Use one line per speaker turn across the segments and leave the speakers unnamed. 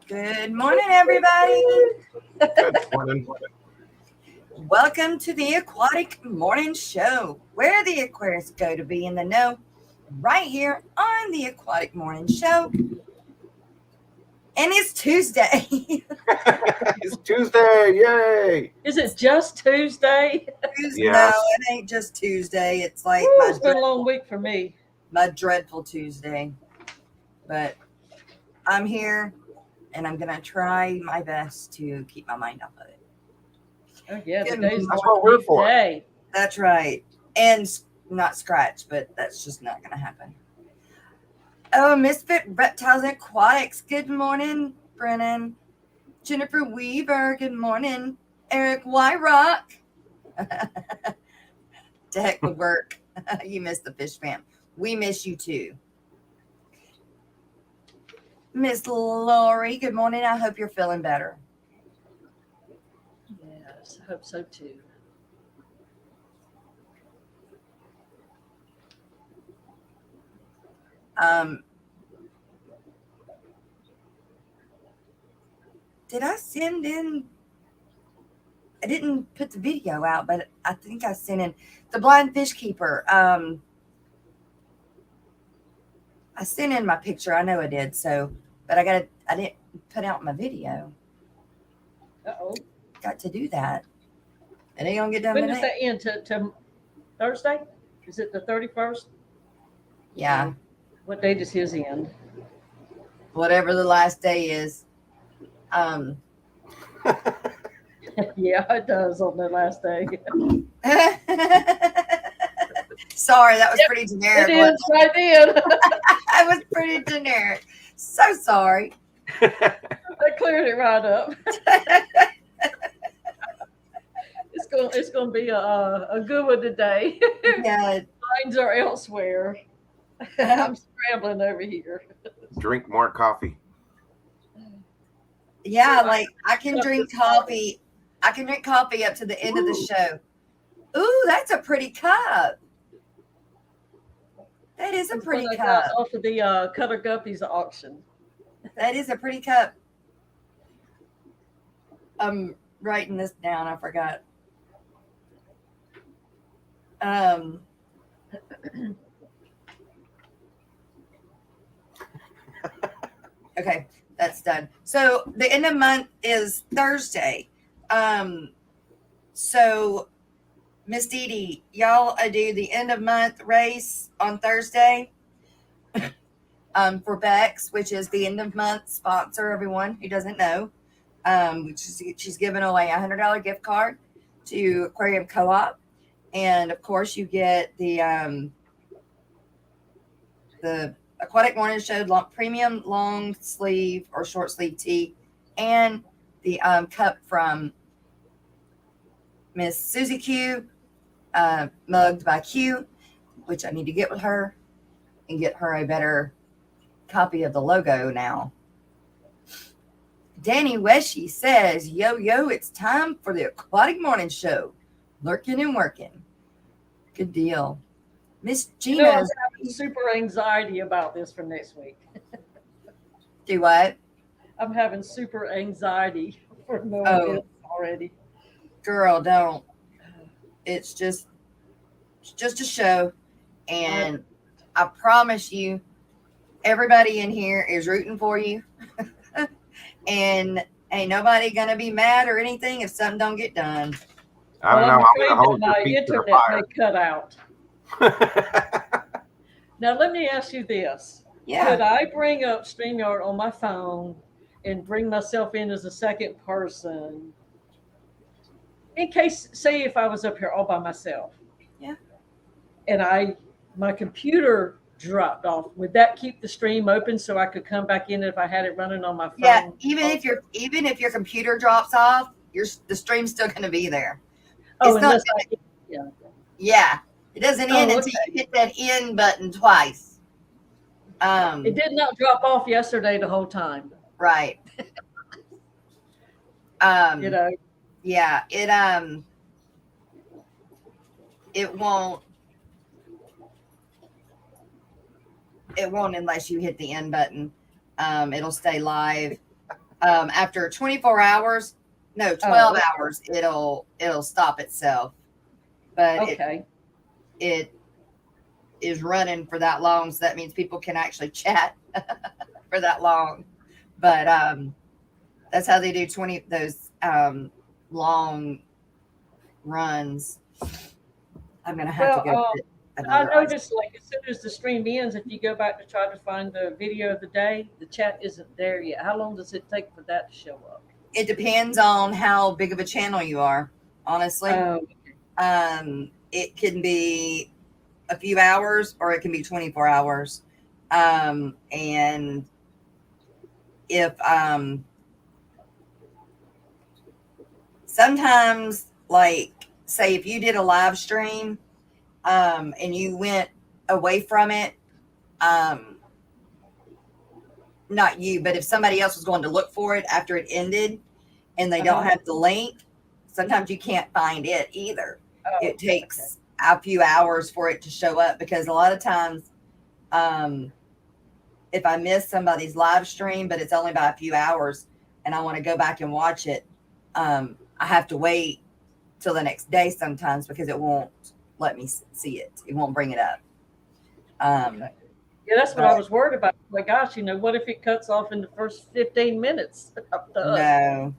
Good morning, everybody.
Good morning.
Welcome to the Aquatic Morning Show, where the Aquarius go to be in the know, right here on the Aquatic Morning Show. And it's Tuesday.
It's Tuesday. Yay.
Is it just Tuesday?
No,
Yes.
it ain't just Tuesday. It's like
Woo, it's been a long week for me.
my dreadful Tuesday. But I'm here, and I'm going to try my best to keep my mind off of it.
Oh yeah,
Good
today's
That's
the
what we're
14th
for.
day.
That's right. And not scratch, but that's just not going to happen. Oh, Misfit Reptiles and Aquatics. Good morning, Brennan. Jennifer Weaver. Good morning. Eric Wyrock. To heck with work. You missed the fish fam. We miss you too. Miss Lori. Good morning. I hope you're feeling better.
Yes, I hope so too.
Did I send in? I didn't put the video out, but I think I sent in the blind fish keeper. I sent in my picture. I know I did. So, but I didn't put out my video.
Uh-oh.
Got to do that. It ain't gonna get done
When does
today.
that end? To Thursday? Is it the 31st?
Yeah,
What day does his end?
whatever the last day is.
Yeah, it does on the last day.
Sorry, that was
Yep,
pretty generic.
It ends right then.
That was pretty generic. So sorry.
That cleared it right up. It's gonna be a good one today.
Yeah,
Lines are elsewhere. I'm scrambling over here.
Drink more coffee.
yeah. Like I can drink coffee. I can drink coffee up to the end of the show. Ooh, that's a pretty cup. That is a
It's
pretty
what I
cup.
got off of the Cutter Guppies auction.
That is a pretty cup. I'm writing this down. I forgot. Okay, that's done. So the end of the month is Thursday. So Miss Dee Dee, y'all do the end of month race on Thursday. For Bex, which is the end of month sponsor, everyone who doesn't know. She's giving away $100 gift card to Aquarium Co-op, and of course you get the Aquatic Morning Show premium long sleeve or short sleeve tee, and the cup from Miss Susie Q, mugged by Q, which I need to get with her and get her a better copy of the logo now. Danny Weshy says, yo, it's time for the Aquatic Morning Show. Lurking and working. Good deal. Miss Gina
I'm
is
having super anxiety about this for next week.
do what?
I'm having super anxiety for knowing
Oh.
this already.
Girl, don't. It's just a show. And I promise you, everybody in here is rooting for you. And ain't nobody gonna be mad or anything if something don't get done.
I don't
I'm
know. I'm
afraid
going to hold
that
your
my
feet to the
internet
fire.
may cut out. Now let me ask you this.
Yeah.
Could I bring up StreamYard on my phone and bring myself in as a second person? In case, say if I was up here all by myself.
Yeah.
And my computer dropped off, would that keep the stream open so I could come back in if I had it running on my phone?
Yeah, even if your computer drops off, the stream's still gonna be there.
Oh,
It's not
yeah.
Yeah. It doesn't end until you hit that end button twice.
It did not drop off yesterday the whole time.
Right.
You know.
Yeah, it won't unless you hit the end button. It'll stay live After 24 hours, no, 12 hours, it'll stop itself. But
Okay.
it is running for that long, so that means people can actually chat for that long. But that's how they do those long runs. I'm gonna have to go get
I
another
noticed, like, as soon as the stream ends, if you go back to try to find the video of the day, the chat isn't there yet. How long does it take for that to show up?
It depends on how big of a channel you are, honestly. It can be a few hours or it can be 24 hours. And if sometimes, like, say if you did a live stream and you went away from it, not you, but if somebody else was going to look for it after it ended and they don't have the link, sometimes you can't find it either. It takes a few hours for it to show up, because a lot of times if I miss somebody's live stream, but it's only by a few hours and I want to go back and watch it, I have to wait till the next day sometimes, because it won't let me see it. It won't bring it up.
Yeah, that's what I was worried about. My gosh, what if it cuts off in the first 15 minutes?
No.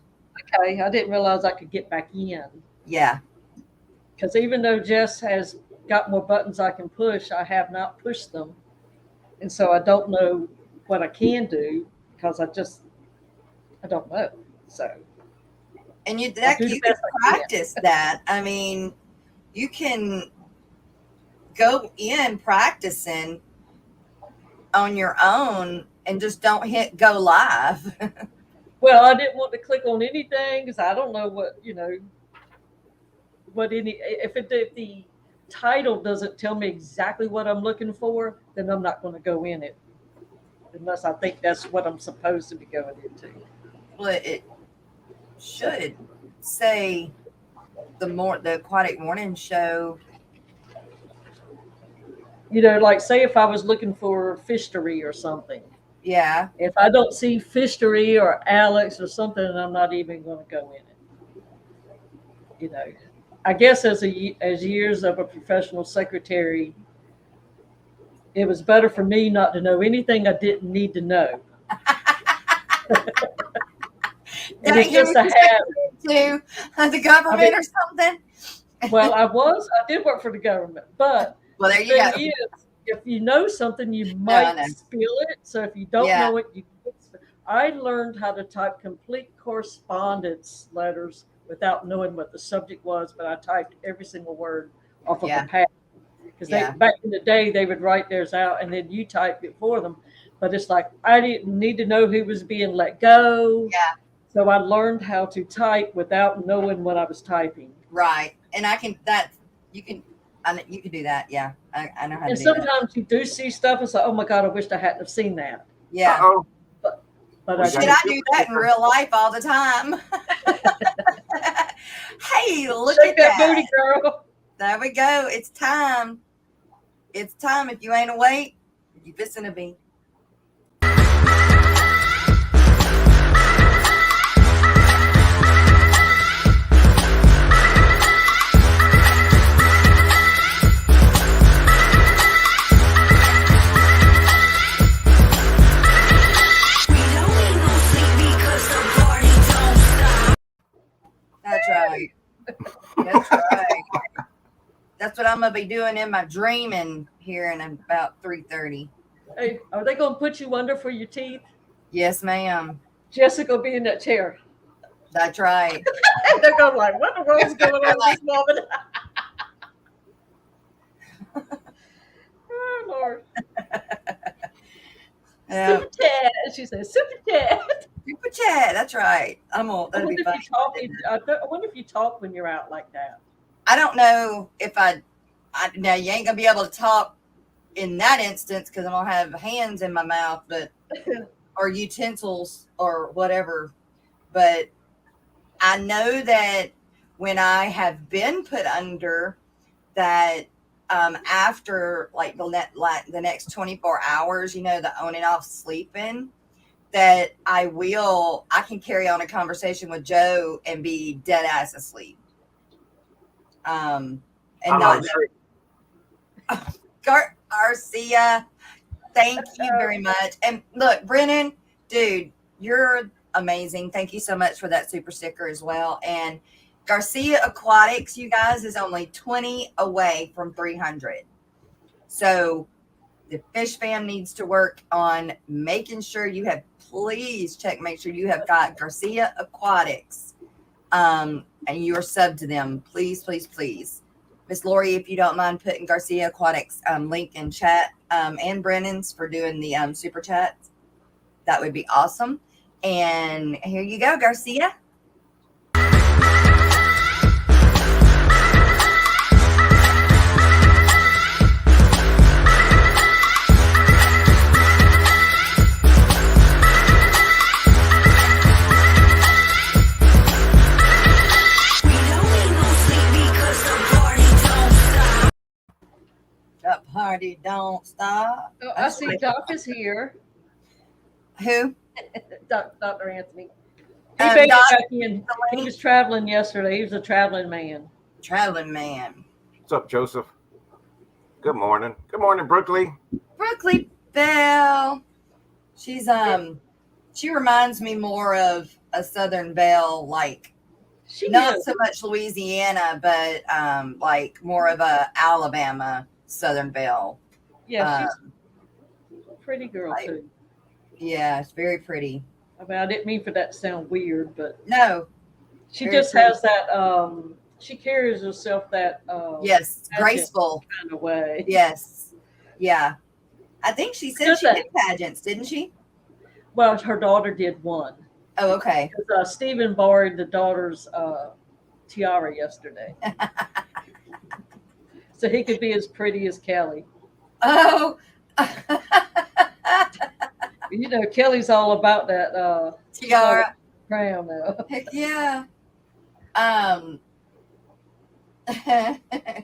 Okay, I didn't realize I could get back in.
Yeah.
Because even though Jess has got more buttons I can push, I have not pushed them. And so I don't know what I can do, because I don't know. So.
And you can practice that. I mean, you can go in practicing on your own and just don't hit go live.
Well, I didn't want to click on anything because I don't know if the title doesn't tell me exactly what I'm looking for, then I'm not going to go in it unless I think that's what I'm supposed to be going into.
Well, it should say the Aquatic Morning Show.
Like, say if I was looking for fishery or something.
Yeah.
If I don't see fishery or Alex or something, I'm not even going to go in it. I guess as years of a professional secretary, it was better for me not to know anything I didn't need to know. And it's just a habit.
To the government or something.
Well, I did work for the government, but
well, there you go.
If you know something, you might spill it. So if you don't know it, I learned how to type complete correspondence letters without knowing what the subject was, but I typed every single word off of a pad. Because back in the day, they would write theirs out and then you typed it for them. But it's like, I didn't need to know who was being let go.
Yeah.
So I learned how to type without knowing what I was typing.
Right. And you can do that. Yeah. I know how to do that. And
sometimes you do see stuff and say, oh my God, I wished I hadn't have seen that.
Yeah.
Uh-oh.
But
I do that in real life all the time. Hey, look at that
booty, girl.
There we go. It's time. It's time. If you ain't awake, you fixing to be. That's right. That's right. That's what I'm gonna be doing in my dreaming here in about 3:30.
Hey, are they gonna put you under for your teeth?
Yes, ma'am.
Jessica will be in that chair.
That's right.
They're going like, what the world's going on with this woman? Oh Lord. Super chat. She says super chat.
Super chat. That's right. That'll be funny.
I wonder if you talk when you're out like that.
I don't know if now you ain't gonna be able to talk in that instance because I'm gonna have hands in my mouth, but or utensils or whatever. But I know that when I have been put under, that after like the next 24 hours, the on and off sleeping, that I can carry on a conversation with Joe and be dead ass asleep. And
I'm
not
hungry.
Garcia, thank you very much. And look, Brennan, dude, you're amazing. Thank you so much for that super sticker as well. And Garcia Aquatics, you guys, is only 20 away from 300. So the Fish Fam needs to work on making sure you have, please make sure you have got Garcia Aquatics and you are subbed to them. Please, please, please. Miss Lori, if you don't mind putting Garcia Aquatics link in chat and Brennan's for doing the super chats, that would be awesome. And here you go, Garcia. The party don't stop.
Oh, I see Doc is here.
Who?
Dr. Anthony. He made it
Doc,
back in. He was traveling yesterday. He was a traveling man.
Traveling man.
What's up, Joseph? Good morning. Good morning, Brooklyn.
Brooklyn Belle. She's she reminds me more of a Southern Belle, like not so much Louisiana, but like more of a Alabama Southern Belle.
Yeah, she's a pretty girl too.
Yeah, it's very pretty.
I mean, I didn't mean for that to sound weird, but
no,
she just has that. She carries herself that.
Yes, graceful
kind of way.
Yes, yeah. I think she said she did pageants, didn't she?
Well, her daughter did one.
Oh, okay.
Stephen borrowed the daughter's tiara yesterday, so he could be as pretty as Kelly.
Oh.
You know, Kelly's all about that
tiara
crown now.
Heck yeah.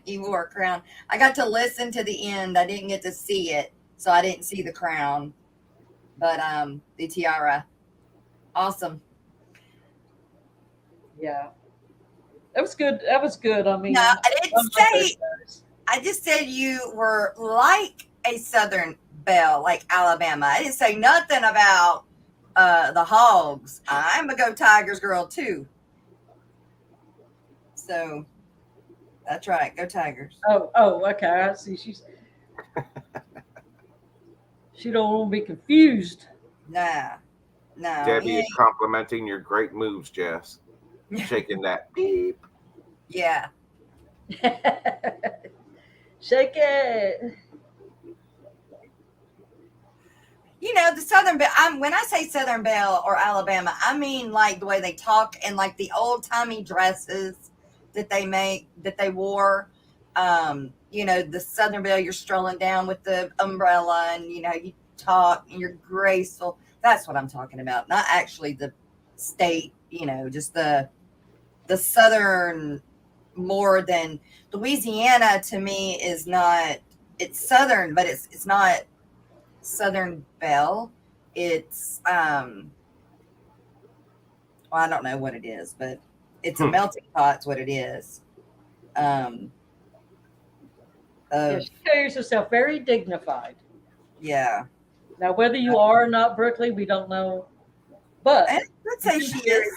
He wore a crown. I got to listen to the end. I didn't get to see it, so I didn't see the crown. But the tiara. Awesome.
Yeah. That was good. That was good. I mean,
no, I didn't say. I just said you were like a Southern Belle, like Alabama. I didn't say nothing about the Hogs. I'm a Go Tigers girl too. So that's right. Go Tigers.
Oh, okay. I see. She don't want to be confused.
Nah. No.
Debbie is complimenting your great moves, Jess. Shaking that beep.
Yeah.
Shake it.
You know, the Southern Belle, when I say Southern Belle or Alabama, I mean like the way they talk and like the old timey dresses that they wore. You know, the Southern Belle, you're strolling down with the umbrella and, you know, you talk and you're graceful. That's what I'm talking about. Not actually the state, you know, just the Southern more than Louisiana to me is not, it's Southern, but it's not Southern Belle. It's, well, I don't know what it is, but it's a melting pot's what it is.
Yeah, she carries herself very dignified.
Yeah.
Now, whether you are or not Berkeley, we don't know. But
let's say she is.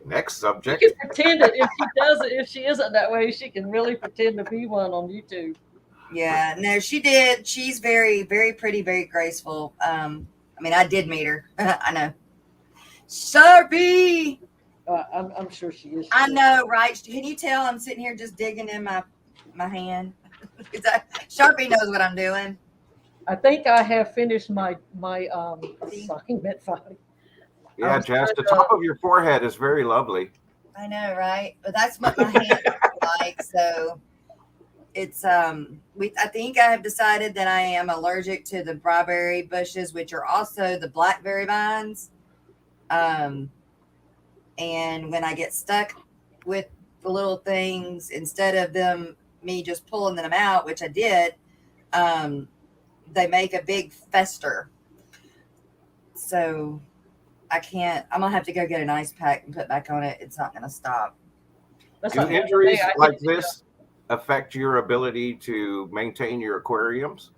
Next subject.
She can pretend it. If she doesn't, if she isn't that way, she can really pretend to be one on YouTube.
Yeah, no, she did. She's very, very pretty, very graceful. I mean, I did meet her. I know. Sharpie.
I'm sure she is.
I know, right? Can you tell I'm sitting here just digging in my hand? Sharpie knows what I'm doing.
I think I have finished my assignment finally.
Yeah, Jess, the top of your forehead is very lovely.
I know, right? But that's what my hand looks like. So it's I think I have decided that I am allergic to the barberry bushes, which are also the blackberry vines. And when I get stuck with the little things, instead of me just pulling them out, which I did, they make a big fester. So I can't. I'm gonna have to go get an ice pack and put back on it. It's not gonna stop.
That's
Do
not bad.
injuries
Hey, I
like
hit
this affect your ability to maintain your aquariums?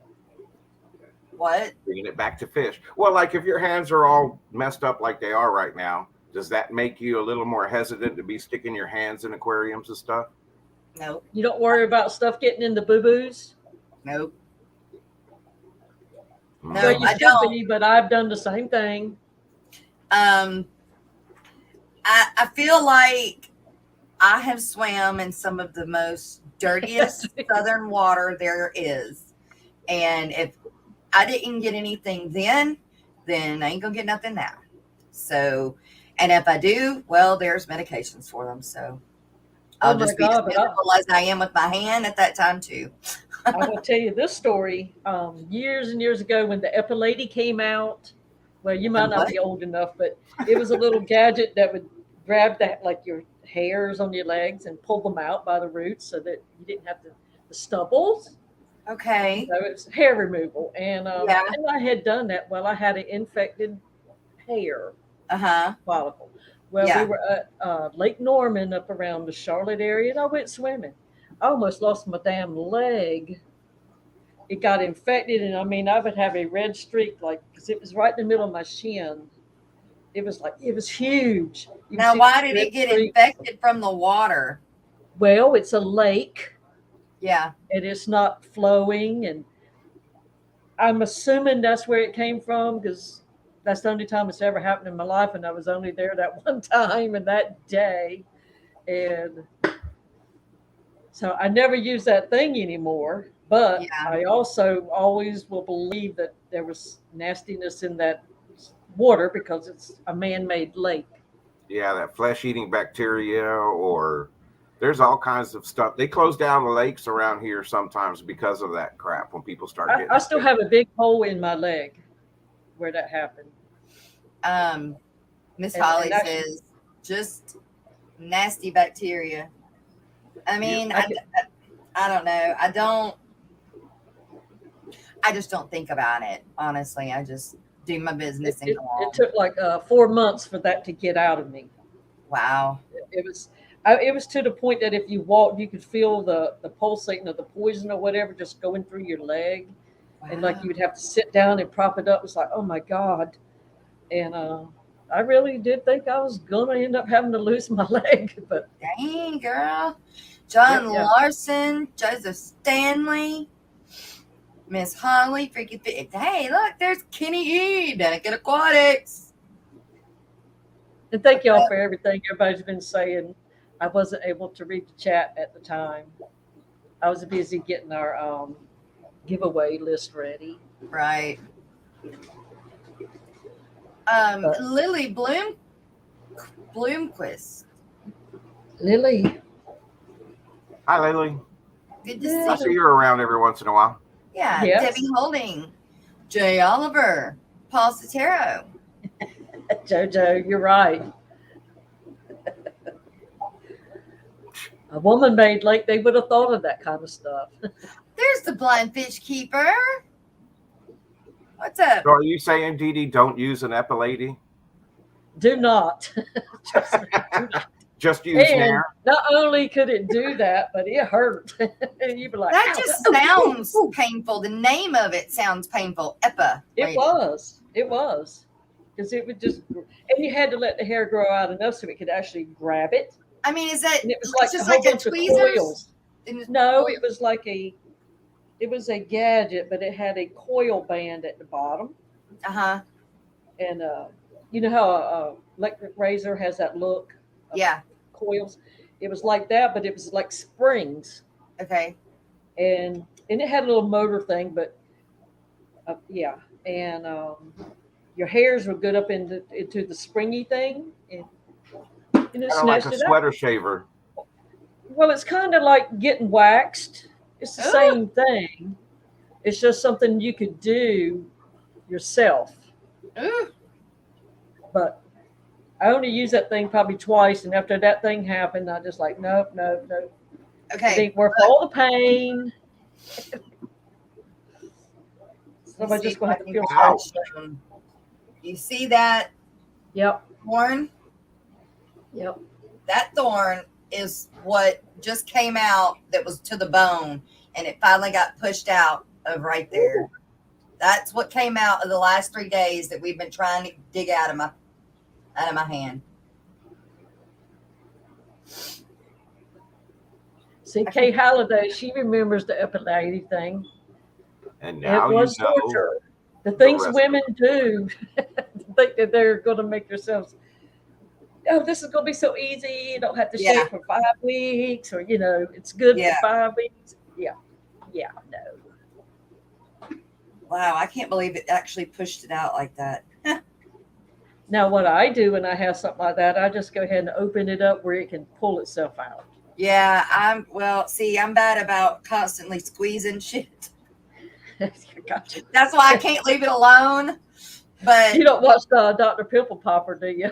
What?
Bringing it back to fish. Well, like if your hands are all messed up like they are right now, does that make you a little more hesitant to be sticking your hands in aquariums and stuff?
Nope.
You don't worry about stuff getting in the boo boos.
Nope.
Mm.
No,
Well, you
I
should
don't.
be, but I've done the same thing.
Um, I feel like I have swam in some of the most dirtiest southern water there is, and if I didn't get anything then I ain't gonna get nothing now. So, and if I do, well, there's medications for them. So I'll
Oh my
just be as
God! But
miserable as I am with my hand at that time too.
I will tell you this story. Years and years ago, when the Epilady came out, well, you might
And
not
what?
be old enough, but it was a little gadget that would grab that, like your hairs on your legs, and pull them out by the roots, so that you didn't have the stubbles.
Okay.
So it's hair removal,
Yeah.
and I had done that. Well, I had an infected hair
Uh-huh.
follicle. Well, we
Yeah.
were at Lake Norman up around the Charlotte area, and I went swimming. I almost lost my damn leg. It got infected, and I mean, I would have a red streak, like, because it was right in the middle of my shin. It was like, it was huge. You can
Now,
see the
why did
red
it get
streaks.
infected from the water?
Well, it's a lake,
Yeah.
and it's not flowing, and I'm assuming that's where it came from, because that's the only time it's ever happened in my life, and I was only there that one time and that day. And so I never use that thing anymore. But
Yeah.
I also always will believe that there was nastiness in that water because it's a man made lake.
Yeah, that flesh eating bacteria, or there's all kinds of stuff. They close down the lakes around here sometimes because of that crap when people start
I
getting
still
sick.
have a big hole in my leg where that happened.
Miss
And
Holly
actually,
says just nasty bacteria. I
You,
mean,
I could,
I don't know. I just don't think about it. Honestly, I just do my
it,
business and
it,
go
it
on.
took like 4 months for that to get out of me.
Wow.
It was it was to the point that if you walked, you could feel the pulsating of the poison or whatever just going through your leg, and like
Wow.
you would have to sit down and prop it up. It's like, oh my God. And I really did think I was gonna end up having to lose my leg, but
Dang, girl. John
yeah.
Larson, Joseph Stanley, Miss Holly, freaking fit. Hey, look, there's Kenny E. down at Aquatics.
And thank y'all for everything everybody's been saying. I wasn't able to read the chat at the time. I was busy getting our giveaway list ready.
Right.
But
Lily Bloomquist.
Lily,
hi, Lily.
Good to
yeah,
I
see
see
you.
you around every once in a while.
Yeah,
yes,
Debbie Holding, Jay Oliver, Paul Sotero.
JoJo, you're right. A woman made lake, they would have thought of that kind of stuff.
There's the blind fish keeper. What's up?
So are you saying, Dee Dee, don't use an epilady?
Do not. Trust me, do not.
Just use
And
Nair?
not only could it do that, but it hurt. And you'd be like,
That
ow,
just
ooh,
sounds
ooh, ooh.
painful. The name of it sounds painful. Epa.
It was. It was. Because it would just, and you had to let the hair grow out enough so it could actually grab it.
I mean, is that
And it was
it's
like a
just
whole
like a
bunch of
tweezers?
coils. No, it was like it was a gadget, but it had a coil band at the bottom.
Uh-huh.
And you know how a electric razor has that look of
Yeah.
coils? It was like that, but it was like springs.
Okay.
And it had a little motor thing, but yeah. And your hairs would go up into the springy thing, and it
Kind of like
snatched
a
it out.
sweater shaver.
Well, it's kind of like getting waxed. It's the
Ooh.
same thing. It's just something you could do yourself.
Ooh.
But I only used that thing probably twice, and after that thing happened, I just like, nope, nope, nope. It
Okay.
ain't worth all the pain. Somebody's just going to have to feel
Ow.
sorry.
You see that
Yep.
thorn?
Yep.
That thorn is what just came out that was to the bone, and it finally got pushed out of right there.
Ooh.
That's what came out of the last 3 days that we've been trying to dig out of my hand.
See, Kay Halliday, she remembers the Epilady thing.
And now
it was
you know
torture. The things
rest
women do, think that they're going to make themselves, oh, this is going to be so easy. You don't have to shave for 5 weeks, or, it's good for 5 weeks. Yeah. Yeah, no.
Wow, I can't believe it actually pushed it out like that.
Now, what I do when I have something like that, I just go ahead and open it up where it can pull itself out.
Yeah, I'm bad about constantly squeezing shit.
Gotcha.
That's why I can't leave it alone. But
you don't watch Dr. Pimple Popper, do you?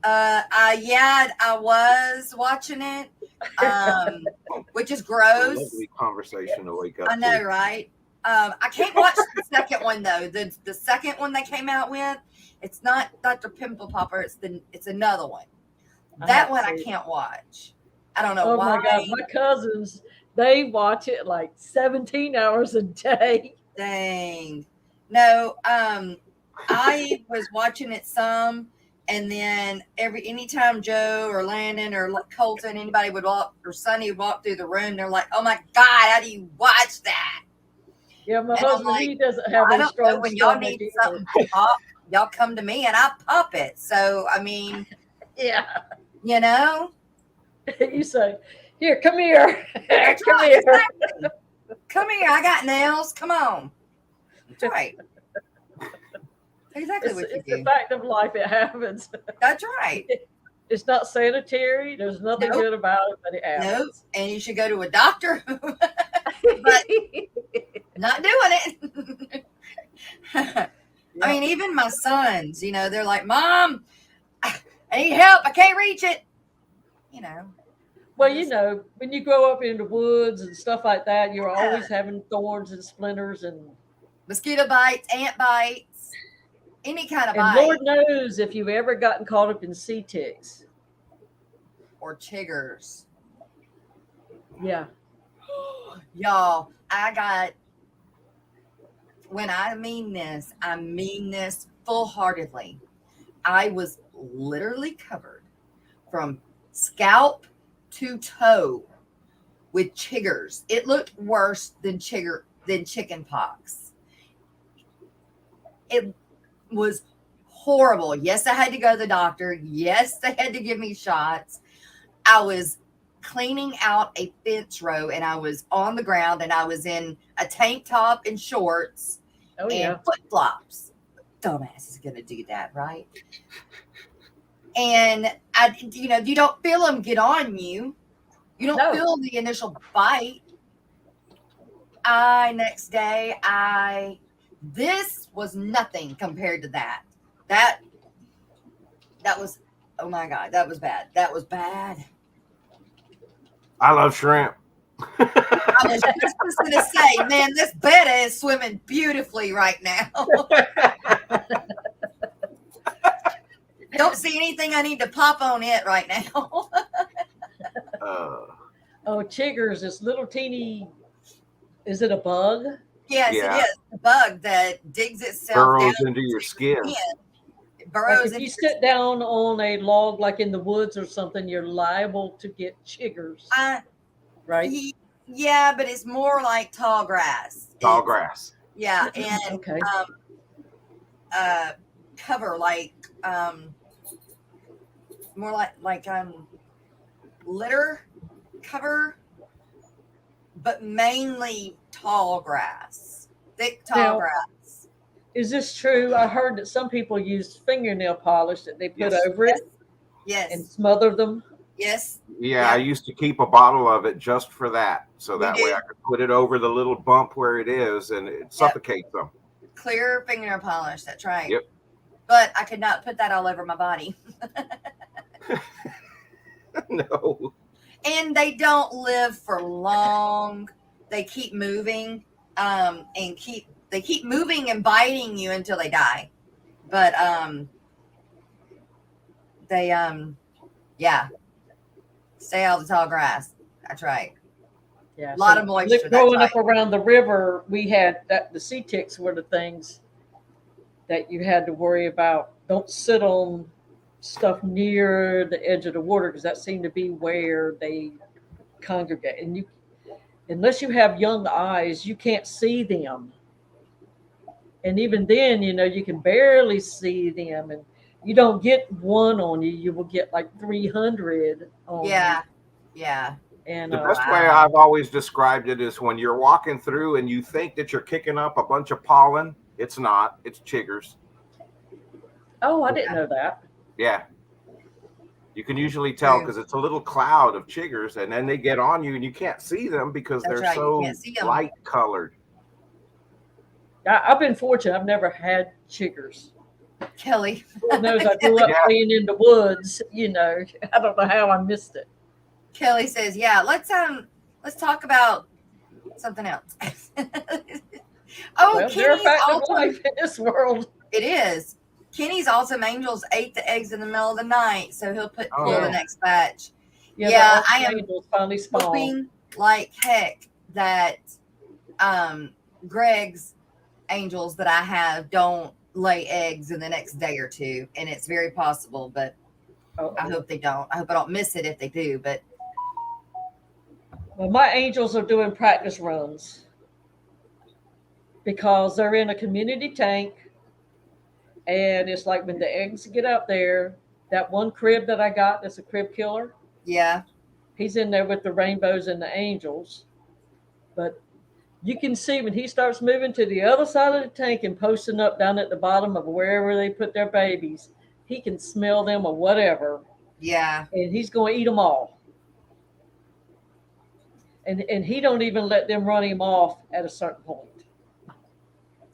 I was watching it, which is gross.
Lovely conversation to wake up.
I know, right? I can't watch the second one though. The second one they came out with, it's not Dr. Pimple Popper. It's another one. That one I can't watch. I don't know why.
Oh my God, my cousins, they watch it like 17 hours a day.
Dang. No, I was watching it some, and then anytime Joe or Landon or Colton, anybody would walk, or Sonny would walk through the room, they're like, "Oh my God, how do you watch that?"
Yeah, my
and
husband,
like,
he doesn't have
I
a
don't
strong
know, when y'all
stomach
need
either.
something pop, y'all come to me and I pop it. So I mean,
yeah,
you
say, "Here, come here,
come here, exactly. Come here. I got nails. Come on." That's right. Exactly what you do.
It's a fact of life. It happens.
That's right.
It's not sanitary. There's nothing good about it, but it happens.
Nope. And you should go to a doctor, but not doing it. Yep. I mean, even my sons, they're like, "Mom, I need help. I can't reach it."
Well, when you grow up in the woods and stuff like that, you're always having thorns and splinters and
mosquito bites, ant bites, any kind of
and
bite.
Lord knows if you've ever gotten caught up in sea ticks
or chiggers.
Yeah.
Y'all, when I mean this full-heartedly. I was literally covered from scalp to toe with chiggers. It looked worse than chicken pox. It was horrible. Yes, I had to go to the doctor. Yes, they had to give me shots. I was cleaning out a fence row, and I was on the ground, and I was in a tank top and shorts and flip-flops. Dumbass is going to do that, right? And you don't feel them get on you. You don't feel the initial bite. Next day, this was nothing compared to that. That was, oh my God, that was bad. That was bad.
I love shrimp.
I was just going to say, man, this betta is swimming beautifully right now. Don't see anything I need to pop on it right now.
Chiggers, this little teeny, is it a bug?
Yes, it is. A bug that digs itself
burrows
down
into your skin.
It burrows
if you sit down on a log like in the woods or something, you're liable to get chiggers. Right?
Yeah, but it's more like tall grass.
Tall grass.
Yeah, and cover more like litter cover, but mainly tall grass, thick tall grass.
Is this true? I heard that some people use fingernail polish that they put over it.
Yes.
And smother them.
Yes.
Yeah, I used to keep a bottle of it just for that. So that way I could put it over the little bump where it is, and it suffocates them.
Clear fingernail polish. That's right.
Yep.
But I could not put that all over my body.
No.
And they don't live for long. They keep moving, and they keep moving and biting you until they die. But they yeah, stay out of the tall grass. That's right.
Yeah,
A lot of moisture.
Growing
That's
up around the river, we had that the sea ticks were the things that you had to worry about. Don't sit on stuff near the edge of the water because that seemed to be where they congregate. And you, unless you have young eyes, you can't see them. And even then, you can barely see them, and you don't get one on you. You will get like 300 on
yeah,
you.
yeah.
And
The best way I've always described it is when you're walking through and you think that you're kicking up a bunch of pollen. It's not. It's chiggers.
oh, I didn't know that.
Yeah. You can usually tell because it's a little cloud of chiggers, and then they get on you, and you can't see them because
That's
they're
right, you
so
can't see 'em.
light colored.
I've been fortunate. I've never had chiggers.
Kelly.
Lord knows I grew up playing in the woods. I don't know how I missed it.
Kelly says, "Yeah, let's talk about something else."
Well,
Kenny's
they're a fact of
awesome.
life in this world.
It is. Kenny's Awesome Angels ate the eggs in the middle of the night, so he'll pull the next batch. Yeah, I am
finally
hoping like heck that Greg's angels that I have don't lay eggs in the next day or two, and it's very possible, but I hope they don't. I hope I don't miss it if they do, but
well, my angels are doing practice runs because they're in a community tank, and it's like when the eggs get out there, that one crib that I got that's a crib killer,
yeah,
he's in there with the rainbows and the angels. But you can see when he starts moving to the other side of the tank and posting up down at the bottom of wherever they put their babies, he can smell them or whatever.
Yeah.
And he's going to eat them all. And he don't even let them run him off at a certain point.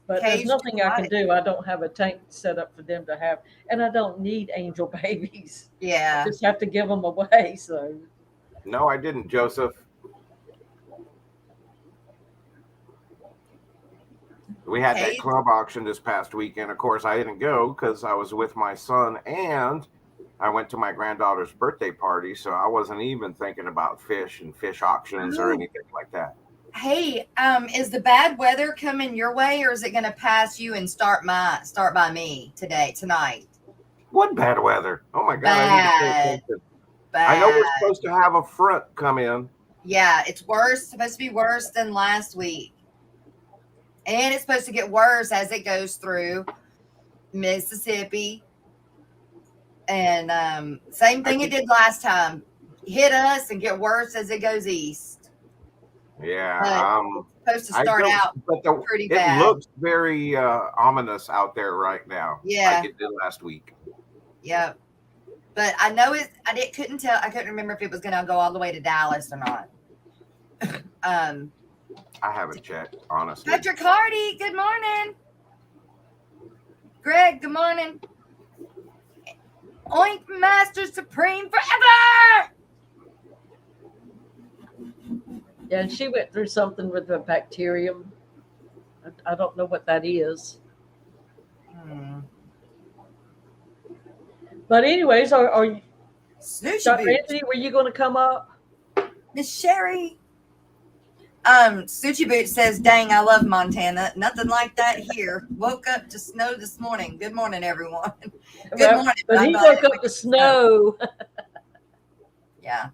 But there's nothing I can do. I don't have a tank set up for them to have. And I don't need angel babies.
Yeah.
I just have to give them away. So.
No, I didn't, Joseph. We had that club auction this past weekend. Of course, I didn't go because I was with my son and I went to my granddaughter's birthday party. So I wasn't even thinking about fish and fish auctions or anything like that.
Hey, is the bad weather coming your way, or is it going to pass you and start by me tonight?
What bad weather? Oh my God!
Bad.
I know we're supposed to have a front come in.
Yeah, it's worse. Supposed to be worse than last week, and it's supposed to get worse as it goes through Mississippi. And same thing it did last time. Hit us and get worse as it goes east.
Yeah,
supposed to start out pretty bad.
It looks very ominous out there right now.
Yeah,
like it did last week.
Yep, but I know it. Couldn't tell. I couldn't remember if it was going to go all the way to Dallas or not.
I haven't checked, honestly.
Patrick Hardy, good morning. Greg, good morning. Oink Master Supreme forever.
Yeah, and she went through something with the bacterium. I don't know what that is. But anyways, are you, Dr. Anthony, were you going to come up?
Miss Sherry. Suchi Boot says, dang, I love Montana. Nothing like that here. Woke up to snow this morning. Good morning, everyone. Good morning.
But he woke up to snow.
Yeah.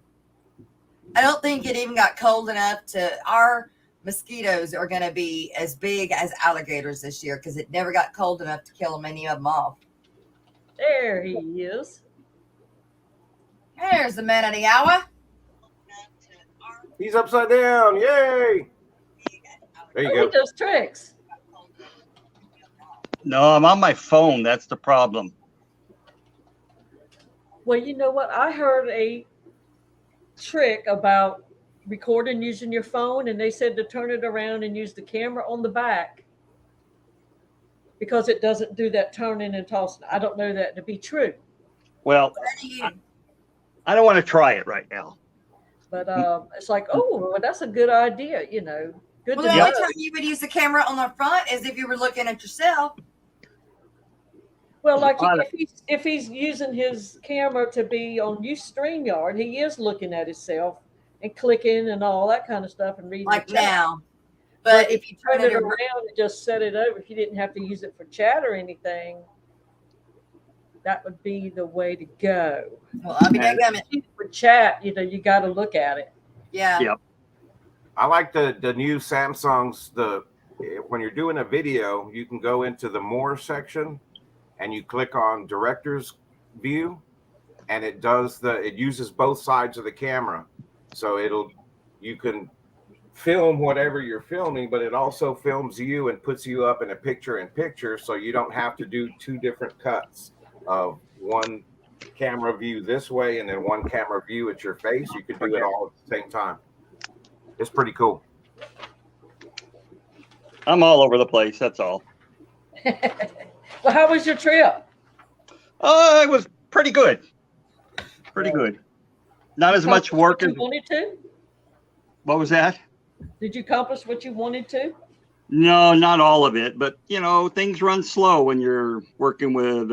I don't think it even got cold enough our mosquitoes are going to be as big as alligators this year because it never got cold enough to kill many of them off.
There he is.
There's the man of the hour.
He's upside down. Yay. There you go.
He does tricks.
No, I'm on my phone. That's the problem.
Well, you know what? I heard a trick about recording using your phone, and they said to turn it around and use the camera on the back because it doesn't do that turning and tossing. I don't know that to be true.
Well, I don't want to try it right now.
But it's like, oh, well, that's a good idea, Good
Well,
to
the
know.
only time you would use the camera on the front is if you were looking at yourself.
Well, like if he's using his camera to be on StreamYard, he is looking at himself and clicking and all that kind of stuff and reading
Like
the chat.
now. But if you
turn it around and just set it over, if you didn't have to use it for chat or anything, that would be the way to go.
Well, I'll be dadgummit.
For chat, you got to look at it.
Yeah.
Yep.
I like the new Samsung's. When you're doing a video, you can go into the more section and you click on director's view, and it uses both sides of the camera. So you can film whatever you're filming, but it also films you and puts you up in a picture, so you don't have to do two different cuts of one camera view this way and then one camera view at your face. You could do it all at the same time. It's pretty cool.
I'm all over the place. That's all.
Well, how was your trip?
It was pretty good. Pretty good. Not as much work as
you wanted to.
What was that?
Did you accomplish what you wanted to?
No, not all of it, but things run slow when you're working with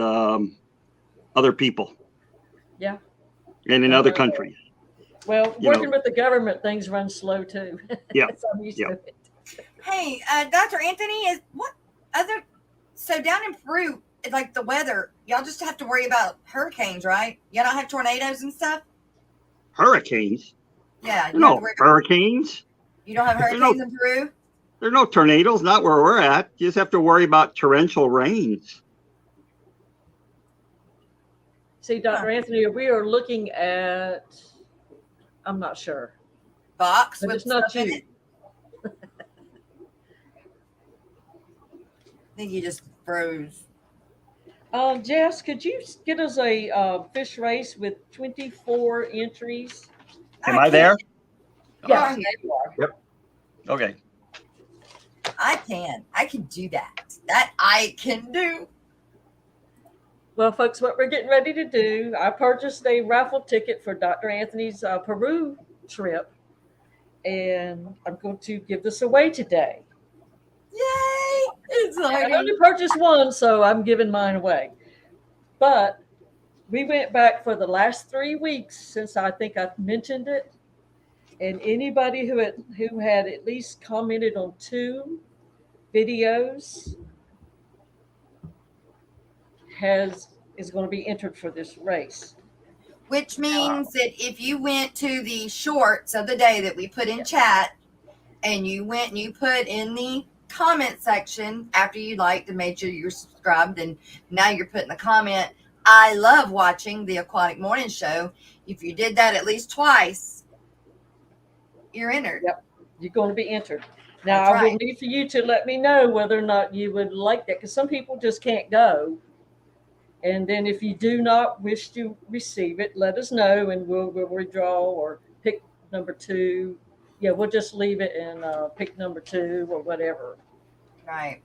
other people.
Yeah.
And in other countries.
Well, working with the government, things run slow too.
Yeah.
So I'm used to it.
Hey, Dr. Anthony, so down in Peru, like the weather, y'all just have to worry about hurricanes, right? Y'all don't have tornadoes and stuff?
Hurricanes?
Yeah.
No, hurricanes?
You don't have hurricanes in Peru?
There are no tornadoes, not where we're at. You just have to worry about torrential rains.
See, Dr. Anthony, we are looking at, I'm not sure.
Box
But
with
it's not
stuff in
you.
it? I think you just froze.
Jess, could you get us a fish race with 24 entries?
Am I there?
Yes.
Oh, yeah, you are.
Yep.
Okay.
I can do that. That I can do.
Well, folks, what we're getting ready to do, I purchased a raffle ticket for Dr. Anthony's Peru trip, and I'm going to give this away today.
Yay!
I only purchased one, so I'm giving mine away. But we went back for the last 3 weeks since I think I've mentioned it, and anybody who had at least commented on 2 videos is going to be entered for this race.
Which means that if you went to the shorts of the day that we put in chat, and you went and you put in the comment section after you liked and made sure you're subscribed, and now you're putting the comment, I love watching the Aquatic Morning Show. If you did that at least twice, you're entered.
Yep, you're going to be entered. Now,
That's
I will
right.
need for you to let me know whether or not you would like that, because some people just can't go. And then if you do not wish to receive it, let us know, and we'll redraw or pick number 2. Yeah, we'll just leave it and pick number 2 or whatever.
Right.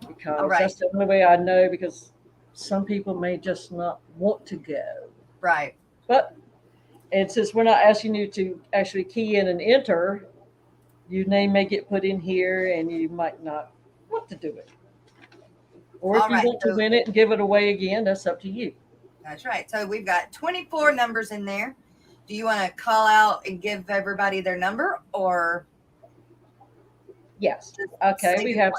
Because that's the only way I know, because some people may just not want to go.
Right.
And since we're not asking you to actually key in and enter, your name may get put in here and you might not want to do it. Or if you want to win it and give it away again, that's up to you.
That's right. So we've got 24 numbers in there. Do you want to call out and give everybody their number, or?
Yes. Okay. We have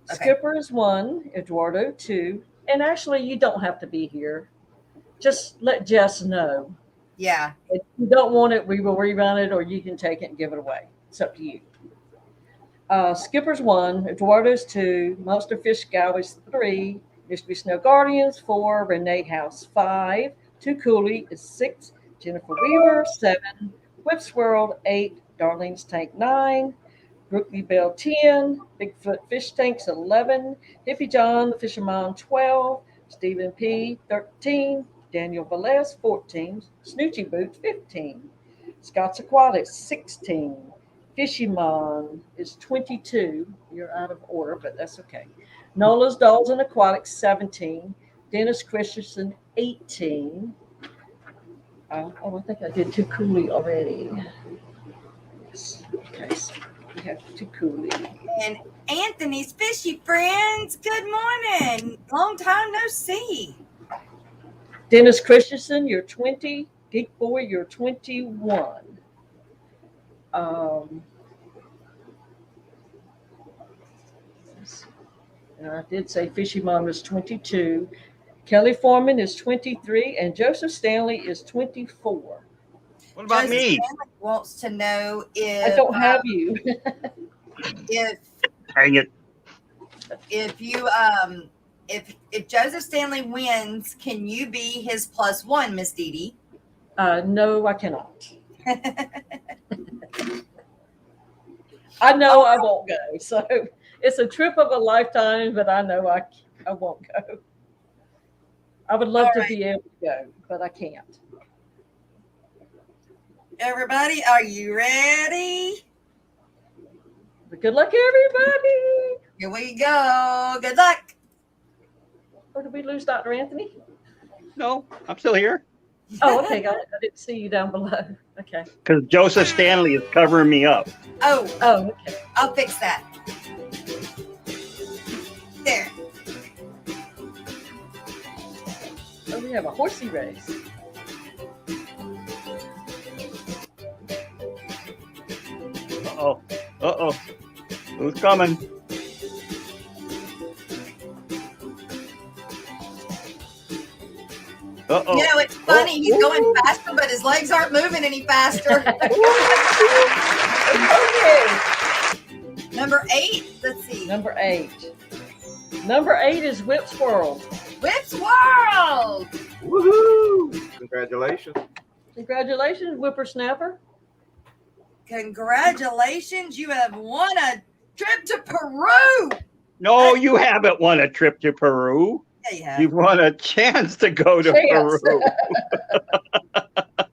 Skipper is 1, Eduardo 2, and actually you don't have to be here. Just let Jess know.
Yeah.
If you don't want it, we will rerun it, or you can take it and give it away. It's up to you. Skipper's 1, Eduardo's 2, Monster Fish Galleys 3, Mystery Snow Guardians 4, Renee House 5, 2 Cooley is 6, Jennifer Weaver 7, Whips World 8, Darlene's Tank 9, Brookley Bell 10, Bigfoot Fish Tanks 11, Hippie John the Fisherman 12, Stephen P 13, Daniel Velez 14, Snoochie Boots 15, Scott's Aquatic 16, Fishyman is 22. You're out of order, but that's okay. Nola's Dolls and Aquatics 17, Dennis Christensen 18. I think I did 2 Cooley already. Yes. Okay. We have to cool it.
And Anthony's fishy friends. Good morning. Long time no see.
Dennis Christensen, you're 20. Geek Boy, you're 21. And I did say Fishy Mom is 22. Kelly Foreman is 23, and Joseph Stanley is 24.
What about
Joseph
me?
Stanley wants to know if
I don't have you.
if
Dang it.
if you if Joseph Stanley wins, can you be his +1, Miss Dee Dee?
No, I cannot. I know I won't go. So it's a trip of a lifetime, but I know I won't go. I would love to be able to go, but I can't.
Everybody, are you ready?
But good luck, everybody.
Here we go. Good luck.
Or did we lose Dr. Anthony?
No, I'm still here.
Oh, okay. I didn't see you down below. Okay.
Because Joseph Stanley is covering me up.
Oh,
Okay.
I'll fix that. There.
Oh, we have a horsey race.
Uh-oh. Uh-oh. Who's coming? Uh-oh.
You know, it's funny. He's going faster, but his legs aren't moving any faster.
Okay.
Number 8. Let's see.
Number 8. Number 8 is Whip's World.
Whip's World.
Woohoo! Congratulations.
Congratulations, Whippersnapper.
Congratulations. You have won a trip to Peru.
No, you haven't won a trip to Peru.
Yeah, you have.
You've won a chance to go to Peru.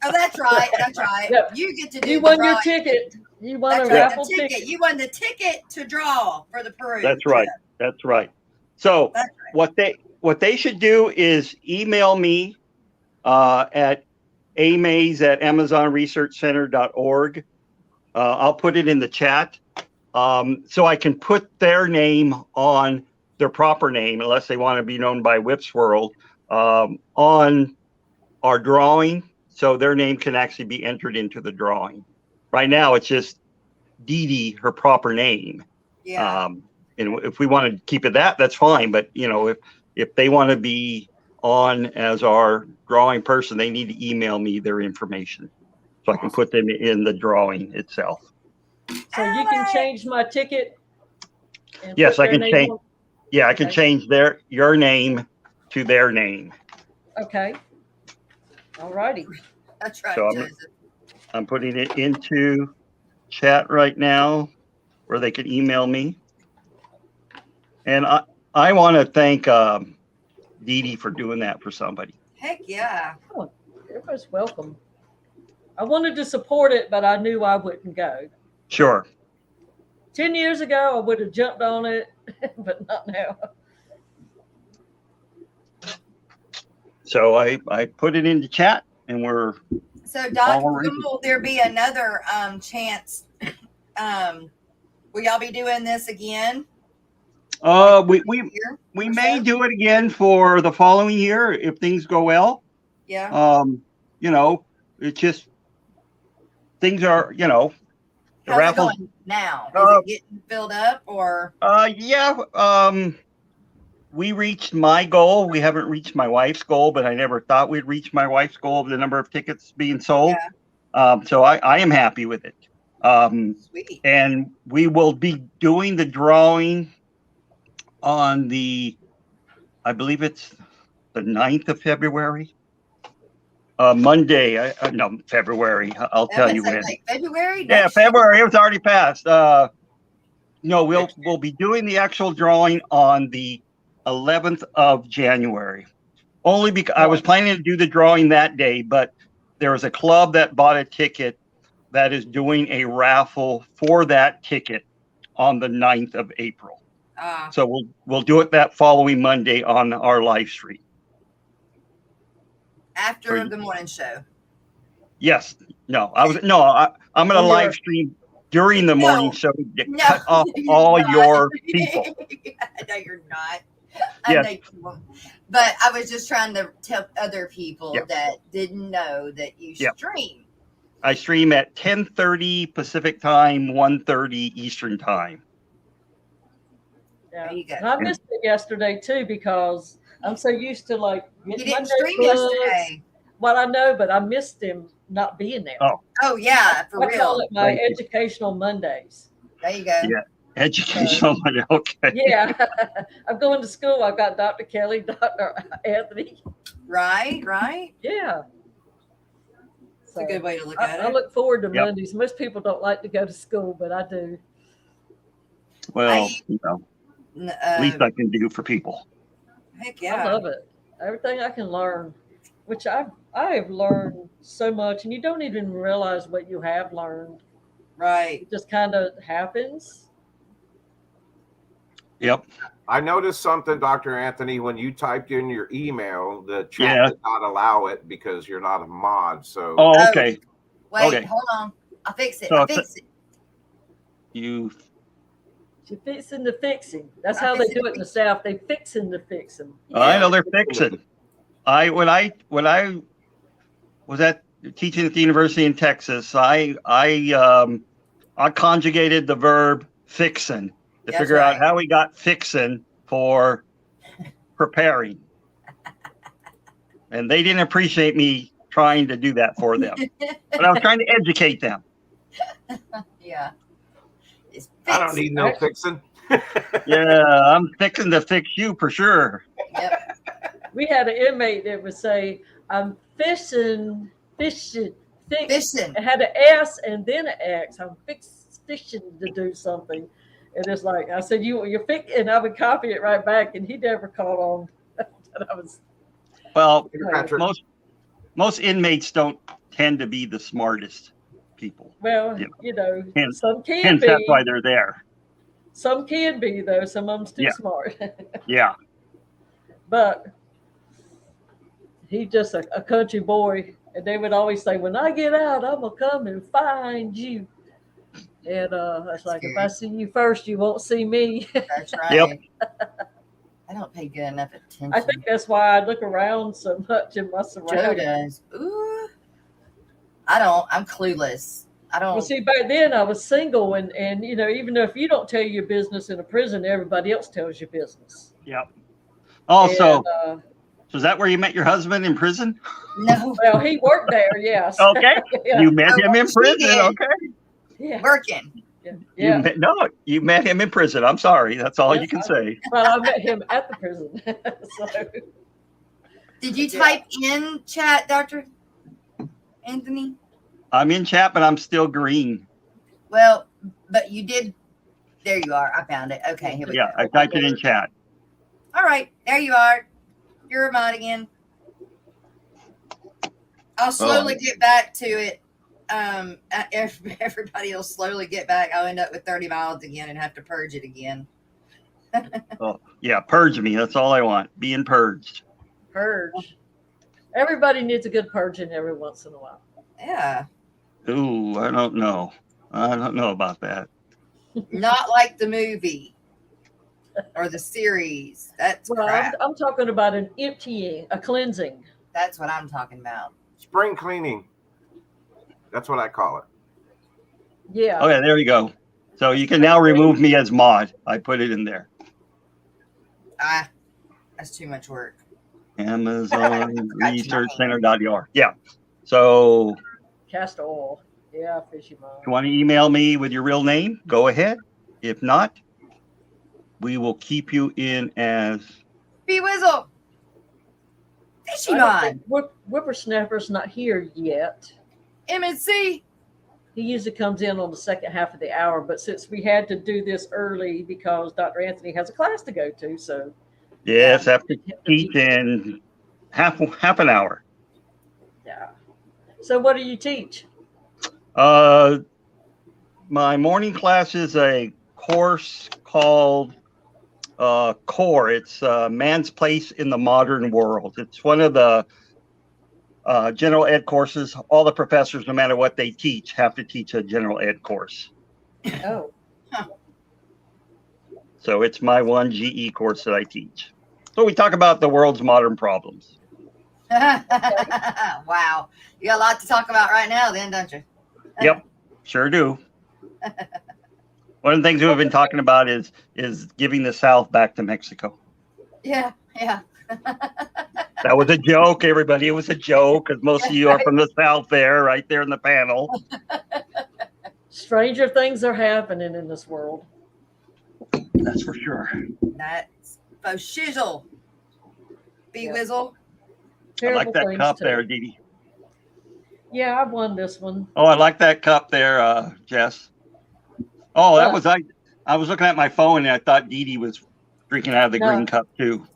Oh, that's right. That's right.
Yep.
You get to do
You
the
won your
drawing.
ticket. You won
That's
a
right,
raffle
the ticket. You won the ticket to draw for the Peru.
That's right. That's right. So
That's right.
what they should do is email me at amaze@amazonresearchcenter.org. I'll put it in the chat so I can put their name on their proper name, unless they want to be known by Whip's World, on our drawing, so their name can actually be entered into the drawing. Right now, it's just Dee Dee, her proper name.
Yeah.
And if we want to keep it that's fine. But if they want to be on as our drawing person, they need to email me their information so I can put them in the drawing itself.
So you can change my ticket. And
Yes,
put
I
their
can
name
change.
on-
Yeah, I can
Okay.
change your name to their name.
Okay. All righty.
That's right,
So
Joseph.
I'm putting it into chat right now where they can email me. And I want to thank Dee Dee for doing that for somebody.
Heck yeah.
Oh, everybody's welcome. I wanted to support it, but I knew I wouldn't go.
Sure.
10 years ago, I would have jumped on it, but not now.
So I put it into chat, and we're
So, Doc,
All right.
when will there be another chance? Will y'all be doing this again?
we
Here?
may do it again for the following year if things go well.
Yeah.
It's just things are, the
How's
raffles.
it going now? Is it getting filled up or?
We reached my goal. We haven't reached my wife's goal, but I never thought we'd reach my wife's goal of the number of tickets being sold. So I am happy with it.
Sweet.
And we will be doing the drawing on I believe it's the 9th of February. Monday. No, February. I'll tell you when.
Like February?
Yeah,
Next year?
February. It was already passed. No, we'll be doing the actual drawing on the 11th of January. Only because I was planning to do the drawing that day, but there was a club that bought a ticket that is doing a raffle for that ticket on the 9th of April. So we'll do it that following Monday on our live stream.
After the morning show.
Yes. No, I'm going to live stream during the morning
No.
show to
No,
cut off
you're
all
not.
your people.
No, you're not. I
Yes.
know you won't. But I was just trying to tell other people
Yep.
that didn't know that you
Yep.
stream.
I stream at 10:30 Pacific time, 1:30 Eastern time.
Yeah.
There you go.
And I missed it yesterday too because I'm so used to like
You
getting
didn't
my
stream
notebooks.
yesterday.
Well, I know, but I missed him not being there.
Oh yeah, for
I call
real.
it my
Thank you.
educational Mondays.
There you go.
Yeah. Educational. Okay.
Yeah, I'm going to school. I've got Dr. Kelly, Dr. Anthony.
Right.
Yeah.
It's a good way to look
I,
at
I
it.
look forward to
Yep.
Mondays. Most people don't like to go to school, but I do.
Well,
Heck
least I can do for people.
yeah.
I love it. Everything I can learn, which I have learned so much, and you don't even realize what you have learned.
Right.
It just kind of happens.
Yep.
I noticed something, Dr. Anthony, when you typed in your email, the chat
Yeah.
did not allow it because you're not a mod. So
Oh, okay.
Wait,
Okay.
hold on. I'll fix it.
So
I'll
it's-
fix it.
You.
You're fixing the fixing. That's
I'm
how they
fixing
do it in the South. They fixing the fixing.
I know they're fixing. When I was at teaching at the university in Texas, I conjugated the verb fixin' to
That's
figure out
right.
how we got fixin' for preparing. And they didn't appreciate me trying to do that for them. But I was trying to educate them.
Yeah. It's
I don't
fixed.
need no fixing.
Yeah, I'm fixing to fix you for sure.
Yep.
We had an inmate that would say, "I'm fishing, fixing."
Fishing.
It had an S and then an X. I'm fishing to do something. And it's like, I said, you're fixing, and I would copy it right back, and he never caught on that I was.
Well,
Patrick.
most inmates don't tend to be the smartest people.
Well,
Yeah.
you know,
Hence-
some can
Hence,
be.
that's why they're there.
Some can be, though. Some of them's too
Yeah.
smart.
Yeah.
But he's just a country boy. And they would always say, when I get out, I'm going to come and find you. And it's like, if I see you first, you won't see me.
That's right.
Yep.
I don't pay good enough attention.
I think that's why I look around so much in my
Joe
surroundings.
does. Ooh. I don't. I'm clueless. I don't.
Well, see, back then I was single, and you know, even though if you don't tell your business in a prison, everybody else tells your business.
Yep. Also,
And,
so is that where you met your husband in prison?
No.
well, he worked there, yes.
Okay.
Yeah.
You met him in
she
prison.
did.
Okay.
Yeah.
Working.
Yeah.
You met him in prison. I'm sorry. That's all
Yes,
you can
I-
say.
Well, I met him at the prison. So,
Did you
Yeah.
type in chat, Dr. Anthony?
I'm in chat, but I'm still green.
Well, but you did. There you are. I found it. Okay, here we
Yeah,
go.
I typed it in chat.
All right, there you are. You're a mod again. I'll slowly get back to it. Everybody will slowly get back. I'll end up with 30 miles again and have to purge it again.
Oh, yeah, purge me. That's all I want. Being purged.
purge. Everybody needs a good purging every once in a while.
Yeah,
Ooh, I don't know. I don't know about that.
not like the movie or the series. That's
Well,
crap.
I'm talking about an emptying, a cleansing.
That's what I'm talking about.
Spring cleaning. That's what I call it.
Yeah.
Okay, there you go. So you can now remove me as mod. I put it in there.
That's too much work.
Amazon Research Center.org. Yeah. So
Castor oil. Yeah, fishy mom.
if you want to email me with your real name, go ahead. If not, we will keep you in as
Bee Whizzle. Fishy
I don't
Mon.
think Whippersnapper's not here yet.
MNC.
He usually comes in on the second half of the hour, but since we had to do this early because Dr. Anthony has a class to go to, so
yes, after teach in half an hour.
yeah. So what do you teach?
My morning class is a course called CORE. It's Man's Place in the Modern World. It's one of the general ed courses. All the professors, no matter what they teach, have to teach a general ed course.
Oh,
So it's my one GE course that I teach. So we talk about the world's modern problems.
Wow. You got a lot to talk about right now, then, don't you?
Yep, sure do. One of the things we've been talking about is giving the South back to Mexico.
Yeah.
That was a joke, everybody. It was a joke because most of you are from the South there, right there in the panel.
stranger things are happening in this world.
That's for sure.
That's faux shizzle. Be-whizzle.
I like
Terrible
that
things
cup
too.
there, Dee Dee.
Yeah, I won this one.
Oh, I like that cup there, Jess. Oh, that was I was looking at my phone and I thought Dee Dee was drinking out of the green cup too.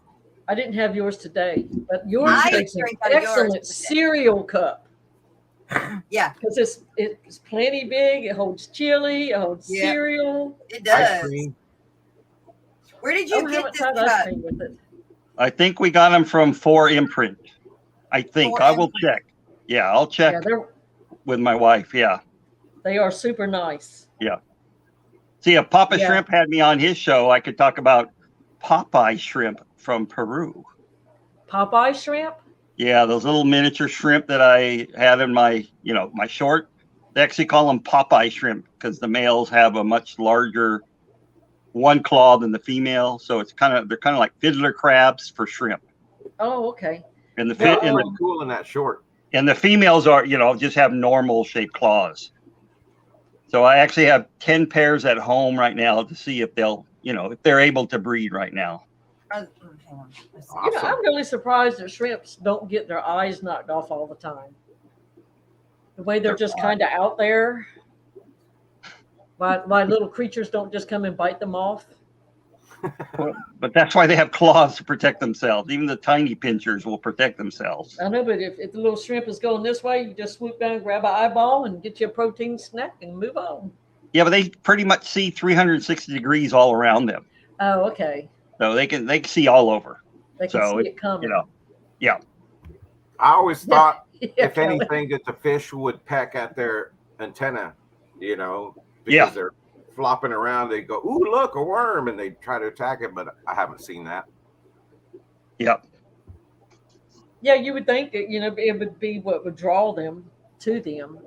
I didn't have yours today, but yours
I
takes an
drink out of yours
excellent
today.
cereal cup.
Yeah,
Because it's plenty big. It holds chili. It holds cereal.
it
Ice
does.
cream.
Where did
I
you get
haven't
this
tried ice
cup?
cream with it.
I think we got them from 4 Imprint. I think.
4
I will
Imprint.
check. Yeah, I'll check with my wife. Yeah.
They are super nice.
Yeah. See, if Papa Shrimp had me on his show, I could talk about Popeye Shrimp from Peru.
Popeye Shrimp?
Yeah, those little miniature shrimp that I had in my, my short. They actually call them Popeye Shrimp because the males have a much larger one claw than the female. So they're kind of like fiddler crabs for shrimp.
Oh, okay.
And
Cool in that short.
And the females are, just have normal shaped claws. So I actually have 10 pairs at home right now to see if they'll, if they're able to breed right now.
Hang on.
Awesome.
I'm really surprised that shrimps don't get their eyes knocked off all the time. The way they're just kind of out there. Why little creatures don't just come and bite them off.
But that's why they have claws to protect themselves. Even the tiny pinchers will protect themselves.
I know, but if the little shrimp is going this way, you just swoop down, grab an eyeball, and get you a protein snack and move on.
Yeah, but they pretty much see 360 degrees all around them.
Oh, okay.
So they can see all over.
They can see it coming.
Yeah.
I always thought, if
Kelly.
anything, that the fish would peck at their antenna, because they're flopping around. They go, "Ooh, look, a worm," and they try to attack it, but I haven't seen that.
Yep.
Yeah, you would think that, it would be what would draw them to them.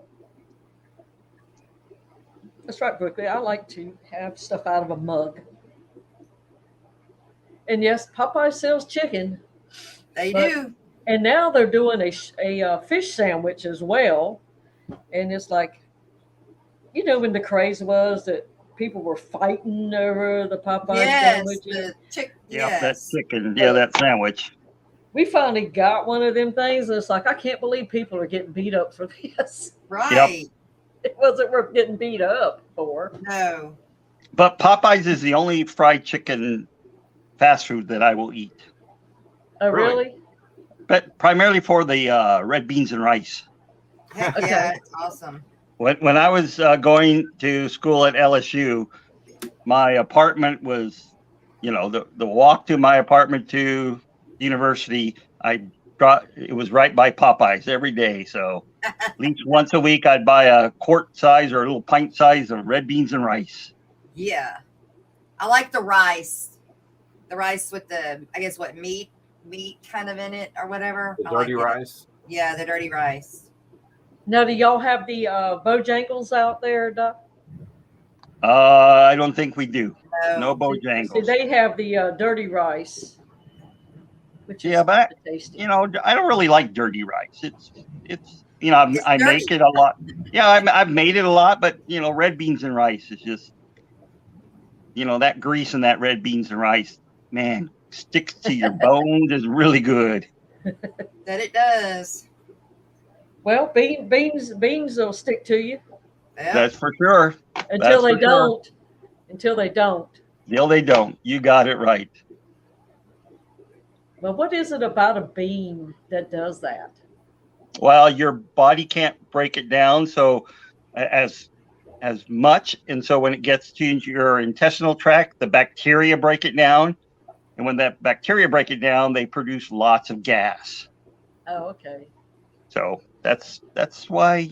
That's right, Brooklyn. I like to have stuff out of a mug. And yes, Popeye sells chicken.
They do.
And now they're doing a fish sandwich as well. And it's like, when the craze was that people were fighting over the Popeye sandwiches.
That chicken. Yeah, that sandwich.
We finally got one of them things. And it's like, I can't believe people are getting beat up for this.
Right.
Yep.
It wasn't worth getting beat up for.
No.
But Popeyes is the only fried chicken fast food that I will eat.
Oh, really?
But primarily for the red beans and rice.
Heck
Okay.
yeah, it's awesome.
When I was going to school at LSU, my apartment was, the walk to my apartment to university, it was right by Popeyes every day. So at least once a week, I'd buy a quart size or a little pint size of red beans and rice.
Yeah. I like the rice. The rice with the, I guess, meat kind of in it or whatever.
The dirty rice.
Yeah, the dirty rice.
Now, do y'all have the Bojangles out there, Doc?
I don't think we do. No
See,
Bojangles.
they have the dirty rice. Which is
but
tasty.
I don't really like dirty rice. It's I make it a lot. Yeah, I've made it a lot, but red beans and rice is just, that grease in that red beans and rice, man, sticks to your bones is really good.
That it does.
Well, beans will stick to you.
Yeah.
That's for sure.
Until they don't. Until they don't.
Until they don't. You got it right.
But what is it about a bean that does that?
Well, your body can't break it down so as much, and so when it gets to your intestinal tract, the bacteria break it down, and when that bacteria break it down, they produce lots of gas.
Oh, okay.
So that's why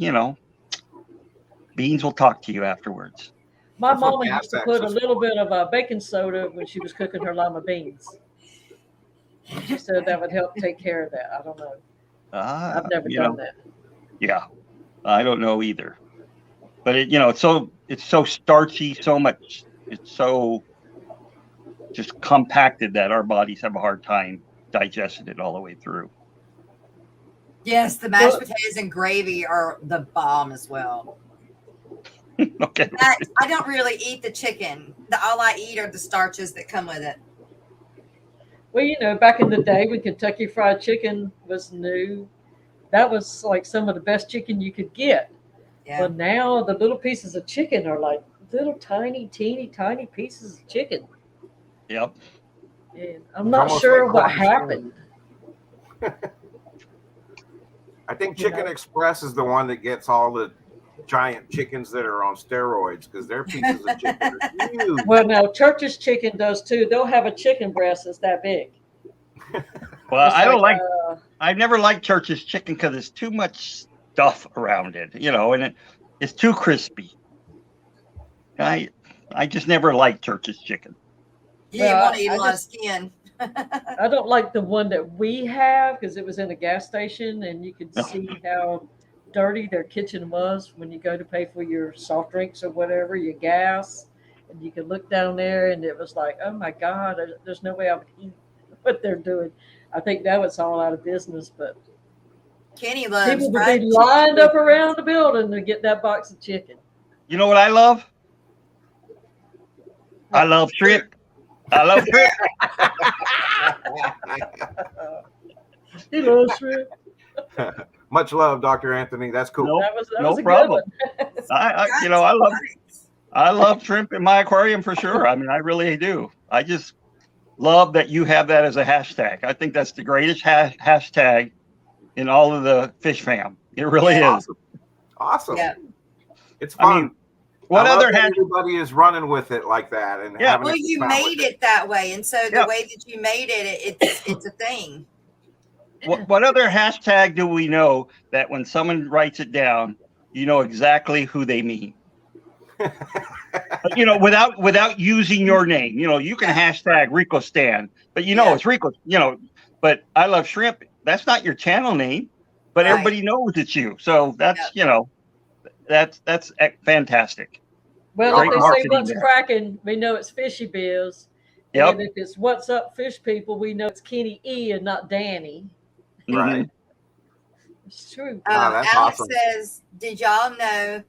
beans will talk to you afterwards.
My
That's what
mama
gas
used to
tax
put a
is
little
for.
bit of baking soda when she was cooking her lima beans. She said that would help take care of that. I don't know. I've never done that.
Yeah, I don't know either. But it's so starchy, so much. It's so just compacted that our bodies have a hard time digesting it all the way through.
Yes, the mashed potatoes and gravy are the bomb as well.
Okay.
I don't really eat the chicken. All I eat are the starches that come with it.
Well, back in the day when Kentucky Fried Chicken was new, that was like some of the best chicken you could get.
Yeah.
But now the little pieces of chicken are like little tiny, teeny, tiny pieces of chicken.
Yep.
And I'm not sure
like
what happened.
I think Chicken Express is the one that gets all the giant chickens that are on steroids because their pieces of chicken are huge.
Well, now Church's Chicken does too. They'll have a chicken breast that's that big.
Well, I don't like. I've never liked Church's Chicken because there's too much stuff around it, and it's too crispy. I just never liked Church's Chicken.
You didn't want to eat a lot of skin.
I don't like the one that we have because it was in a gas station and you could see how dirty their kitchen was when you go to pay for your soft drinks or whatever, your gas. And you could look down there and it was like, oh my God, there's no way I would eat what they're doing. I think that was all out of business, but
Kenny loves
people would be lined up around the building to get that box of chicken.
You know what I love? I love shrimp. I love shrimp.
He loves shrimp.
Much love, Dr. Anthony. That's cool.
That was
no
a
problem.
Good one.
I love shrimp in my aquarium for sure. I mean, I really do. I just love that you have that as a hashtag. I think that's the greatest hashtag in all of the fish fam. It really is.
Awesome.
Yeah.
It's fun.
I mean, what other
everybody is running with it like that and having
well, you made it that way, and so the way that you made it's a thing.
What other hashtag do we know that when someone writes it down, you know exactly who they mean? Without using your name. You can hashtag Rico Stan, but it's Rico. But I love shrimp. That's not your channel name, but everybody knows it's you. So that's that's fantastic.
Well, if they say what's cracking, we know it's Fishy Biz.
Yep.
And if it's what's up, fish people, we know it's Kenny E and not Danny.
Right.
It's true.
Alex
awesome.
says, did y'all know,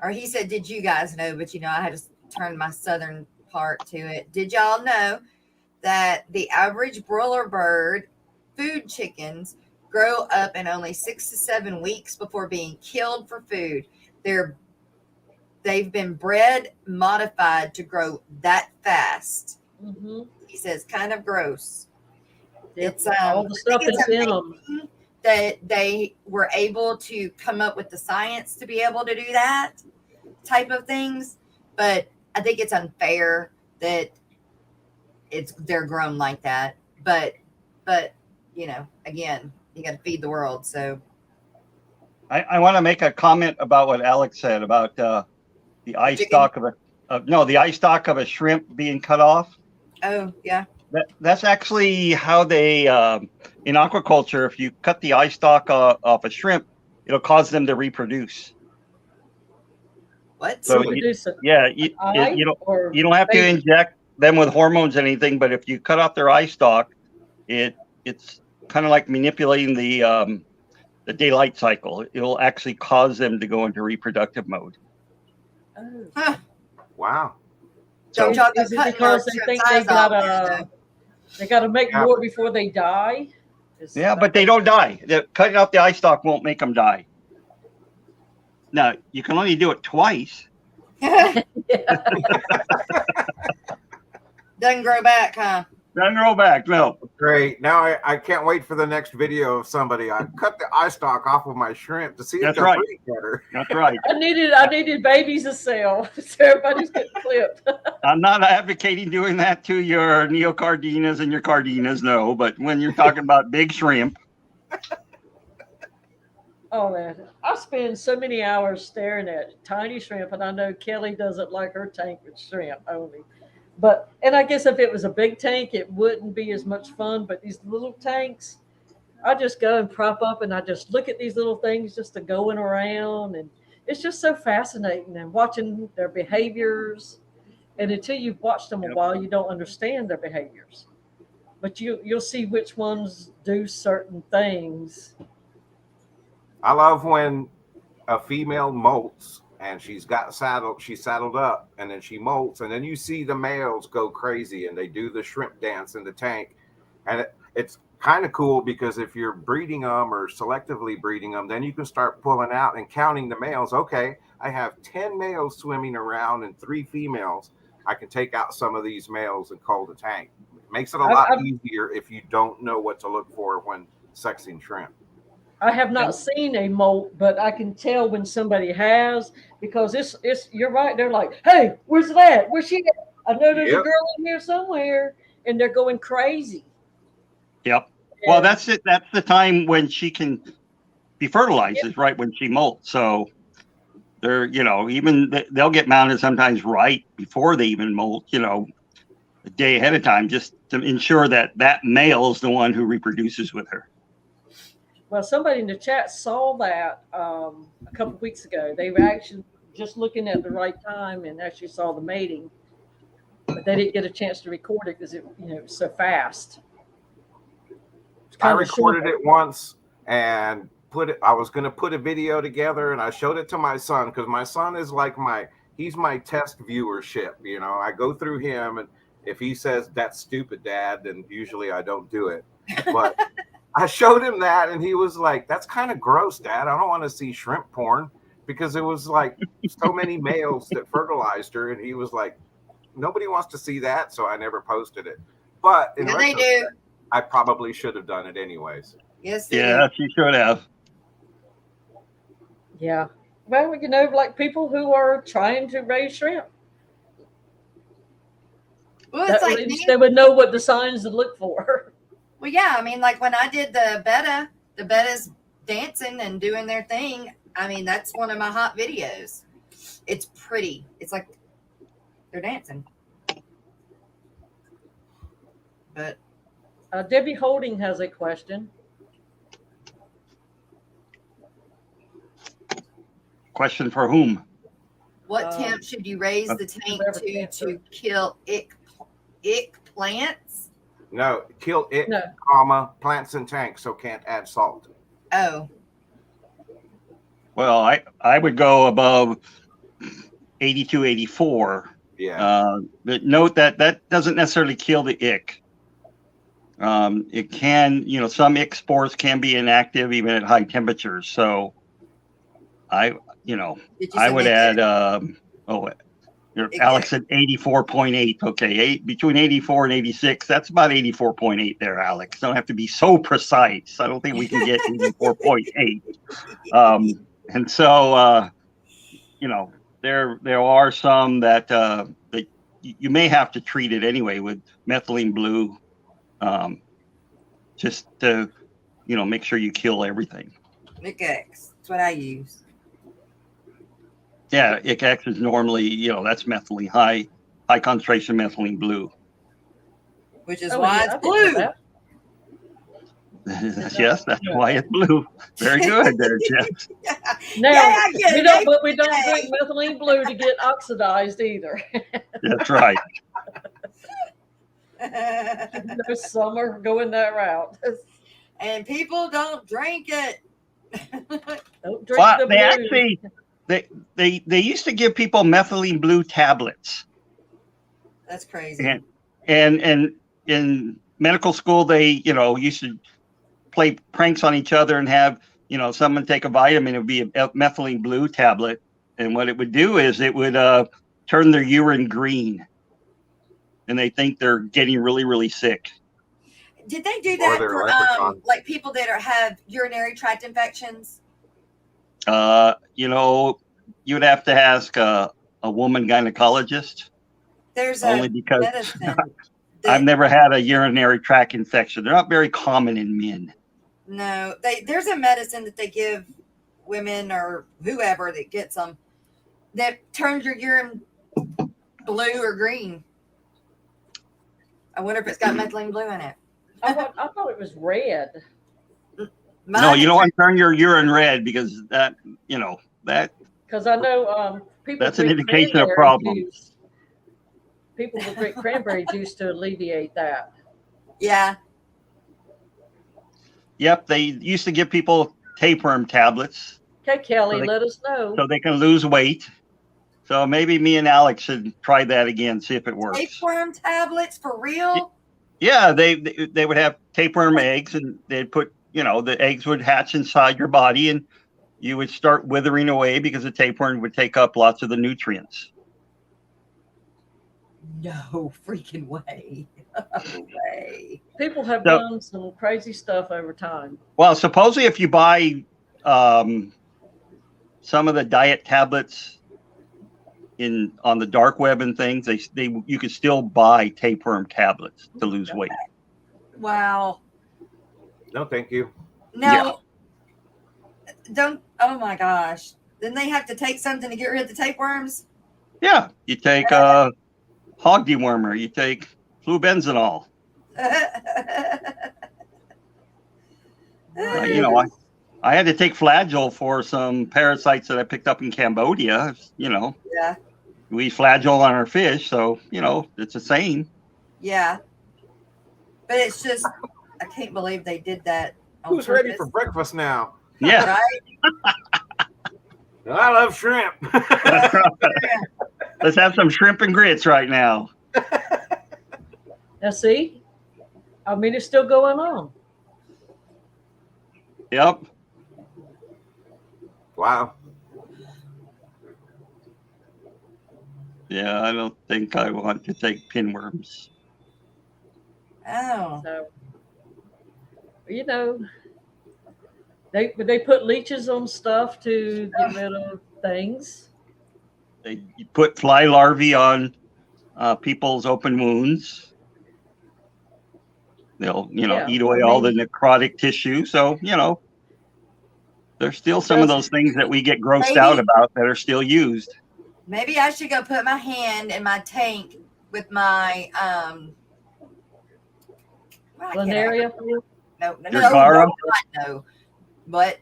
or he said, did you guys know, but I had to turn my southern part to it. Did y'all know that the average broiler bird food chickens grow up in only 6 to 7 weeks before being killed for food? They've been bred modified to grow that fast.
Mm-hmm.
He says, kind of gross.
Yep.
It's
all the stuff that's in them.
That they were able to come up with the science to be able to do that type of things, but I think it's unfair that they're grown like that. But again, you got to feed the world. So
I want to make a comment about what Alex said about the eye stalk of a shrimp being cut off.
Oh yeah.
That's actually how they in aquaculture. If you cut the eye stalk off a shrimp, it'll cause them to reproduce.
What?
So you don't have to inject them with hormones or anything. But if you cut off their eye stalk, it's kind of like manipulating the daylight cycle. It'll actually cause them to go into reproductive mode.
Oh.
Huh.
Wow.
So
is it because they think they gotta make more before they die?
But they don't die. Cutting off the eye stalk won't make them die. Now you can only do it twice.
Doesn't grow back, huh?
Doesn't grow back, no.
Great. Now I can't wait for the next video of somebody. I cut the eye stalk off of my shrimp to see if they're breeding better.
That's right.
I needed babies to sell, so everybody's getting clipped.
I'm not advocating doing that to your neocardinas and your cardinas, no. But when you're talking about big shrimp,
Oh man, I spend so many hours staring at tiny shrimp, and I know Kelly doesn't like her tank with shrimp only. But and I guess if it was a big tank, it wouldn't be as much fun. But these little tanks, I just go and prop up, and I just look at these little things just to going around, and it's just so fascinating and watching their behaviors. And until you've watched them a
Yep.
while, you don't understand their behaviors. But you'll see which ones do certain things.
I love when a female molts and she's saddled up, and then she molts, and then you see the males go crazy and they do the shrimp dance in the tank. And it's kind of cool because if you're breeding them or selectively breeding them, then you can start pulling out and counting the males. Okay, I have 10 males swimming around and 3 females. I can take out some of these males and cull the tank. It makes it a lot easier if you don't know what to look for when sexing shrimp.
I have not seen a molt, but I can tell when somebody has because it's you're right. They're like, hey, where's that? Where's she at? I know there's a
Yep.
girl in here somewhere, and they're going crazy.
Yep. Well, that's it. That's the time when she can be fertilized, is right when she molts. So they're, even they'll get mounted sometimes right before they even molt, a day ahead of time, just to ensure that that male is the one who reproduces with her.
Well, somebody in the chat saw that a couple of weeks ago. They were actually just looking at the right time and actually saw the mating, but they didn't get a chance to record it because it was so fast.
I recorded it once and I was going to put a video together, and I showed it to my son because my son is like he's my test viewership. I go through him, and if he says that's stupid, Dad, then usually I don't do it. But I showed him that, and he was like, that's kind of gross, Dad. I don't want to see shrimp porn, because it was like so many males that fertilized her. And he was like, nobody wants to see that. So I never posted it. But in
they do.
I probably should have done it anyways.
Yes,
you should have.
Yeah. Well, like people who are trying to raise shrimp.
Well, it's like
they would know what the signs to look for.
Well, yeah, I mean, like when I did the betta's dancing and doing their thing. I mean, that's one of my hot videos. It's pretty. It's like they're dancing. But
Debbie Holding has a question.
Question for whom?
What temp should you raise the tank to kill ick plants?
No, kill it, plants and tanks, so can't add salt.
Oh.
Well, I would go above 82, 84.
Yeah.
But note that doesn't necessarily kill the ick. It can, some ick spores can be inactive even at high temperatures. So I would add, Alex said 84.8. Okay, between 84 and 86. That's about 84.8 there, Alex. Don't have to be so precise. I don't think we can get 84.8. And so, there are some that you may have to treat it anyway with methylene blue, just to, make sure you kill everything.
ICX. That's what I use.
Yeah, ICX is normally, that's methylene, high concentration methylene blue.
Which is why it's blue.
Yes, that's why it's blue. Very good there, Jeff.
Now, we don't drink methylene blue to get oxidized either.
That's right.
No summer going that route.
And people don't drink it.
Don't drink the blue.
They actually... They used to give people methylene blue tablets.
That's crazy.
And in medical school, they used to play pranks on each other and have someone take a vitamin. It would be a methylene blue tablet, and what it would do is it would turn their urine green, and they think they're getting really, really sick.
Did they do that for like people that have urinary tract infections?
You would have to ask a woman gynecologist.
There's
only because
medicine
I've never had a urinary tract infection. They're not very common in men.
No, there's a medicine that they give women or whoever that gets them that turns your urine blue or green. I wonder if it's got methylene blue in it.
I thought it was red.
No, you don't want to turn your urine red because that, that.
Because I know people.
That's an
drink
indication of
cranberry
problem.
juice. People will drink cranberry juice to alleviate that.
Yeah.
Yep, they used to give people tapeworm tablets.
Okay, Kelly,
So
let us know.
So they can lose weight. So maybe me and Alex should try that again, see if it works.
Tapeworm tablets for real?
Yeah, they would have tapeworm eggs, and they'd put, the eggs would hatch inside your body, and you would start withering away because the tapeworm would take up lots of the nutrients.
No freaking way. No way.
People have done some crazy stuff over time.
Well, supposedly if you buy some of the diet tablets on the dark web and things, you could still buy tapeworm tablets to lose weight.
Wow.
No, thank you.
No. Yeah. Don't. Oh my gosh. Then they have to take something to get rid of the tapeworms?
Yeah. You take hog dewormer. You take flubenzenol. I had to take Flagyl for some parasites that I picked up in Cambodia. Yeah. We eat Flagyl on our fish, so it's the same.
Yeah. But it's just, I can't believe they did that.
Who's ready for breakfast now?
Yeah.
Right?
I love shrimp.
Let's have some shrimp and grits right now.
Now, see, I mean, it's still going on.
Yep.
Wow.
Yeah, I don't think I want to take pinworms.
Oh.
So, they put leeches on stuff to get rid of things.
They put fly larvae on people's open wounds. They'll, eat away all the necrotic tissue. So, there's still some of those things that we get grossed out about that are still used.
Maybe I should go put my hand in my tank with my
Planaria?
No. But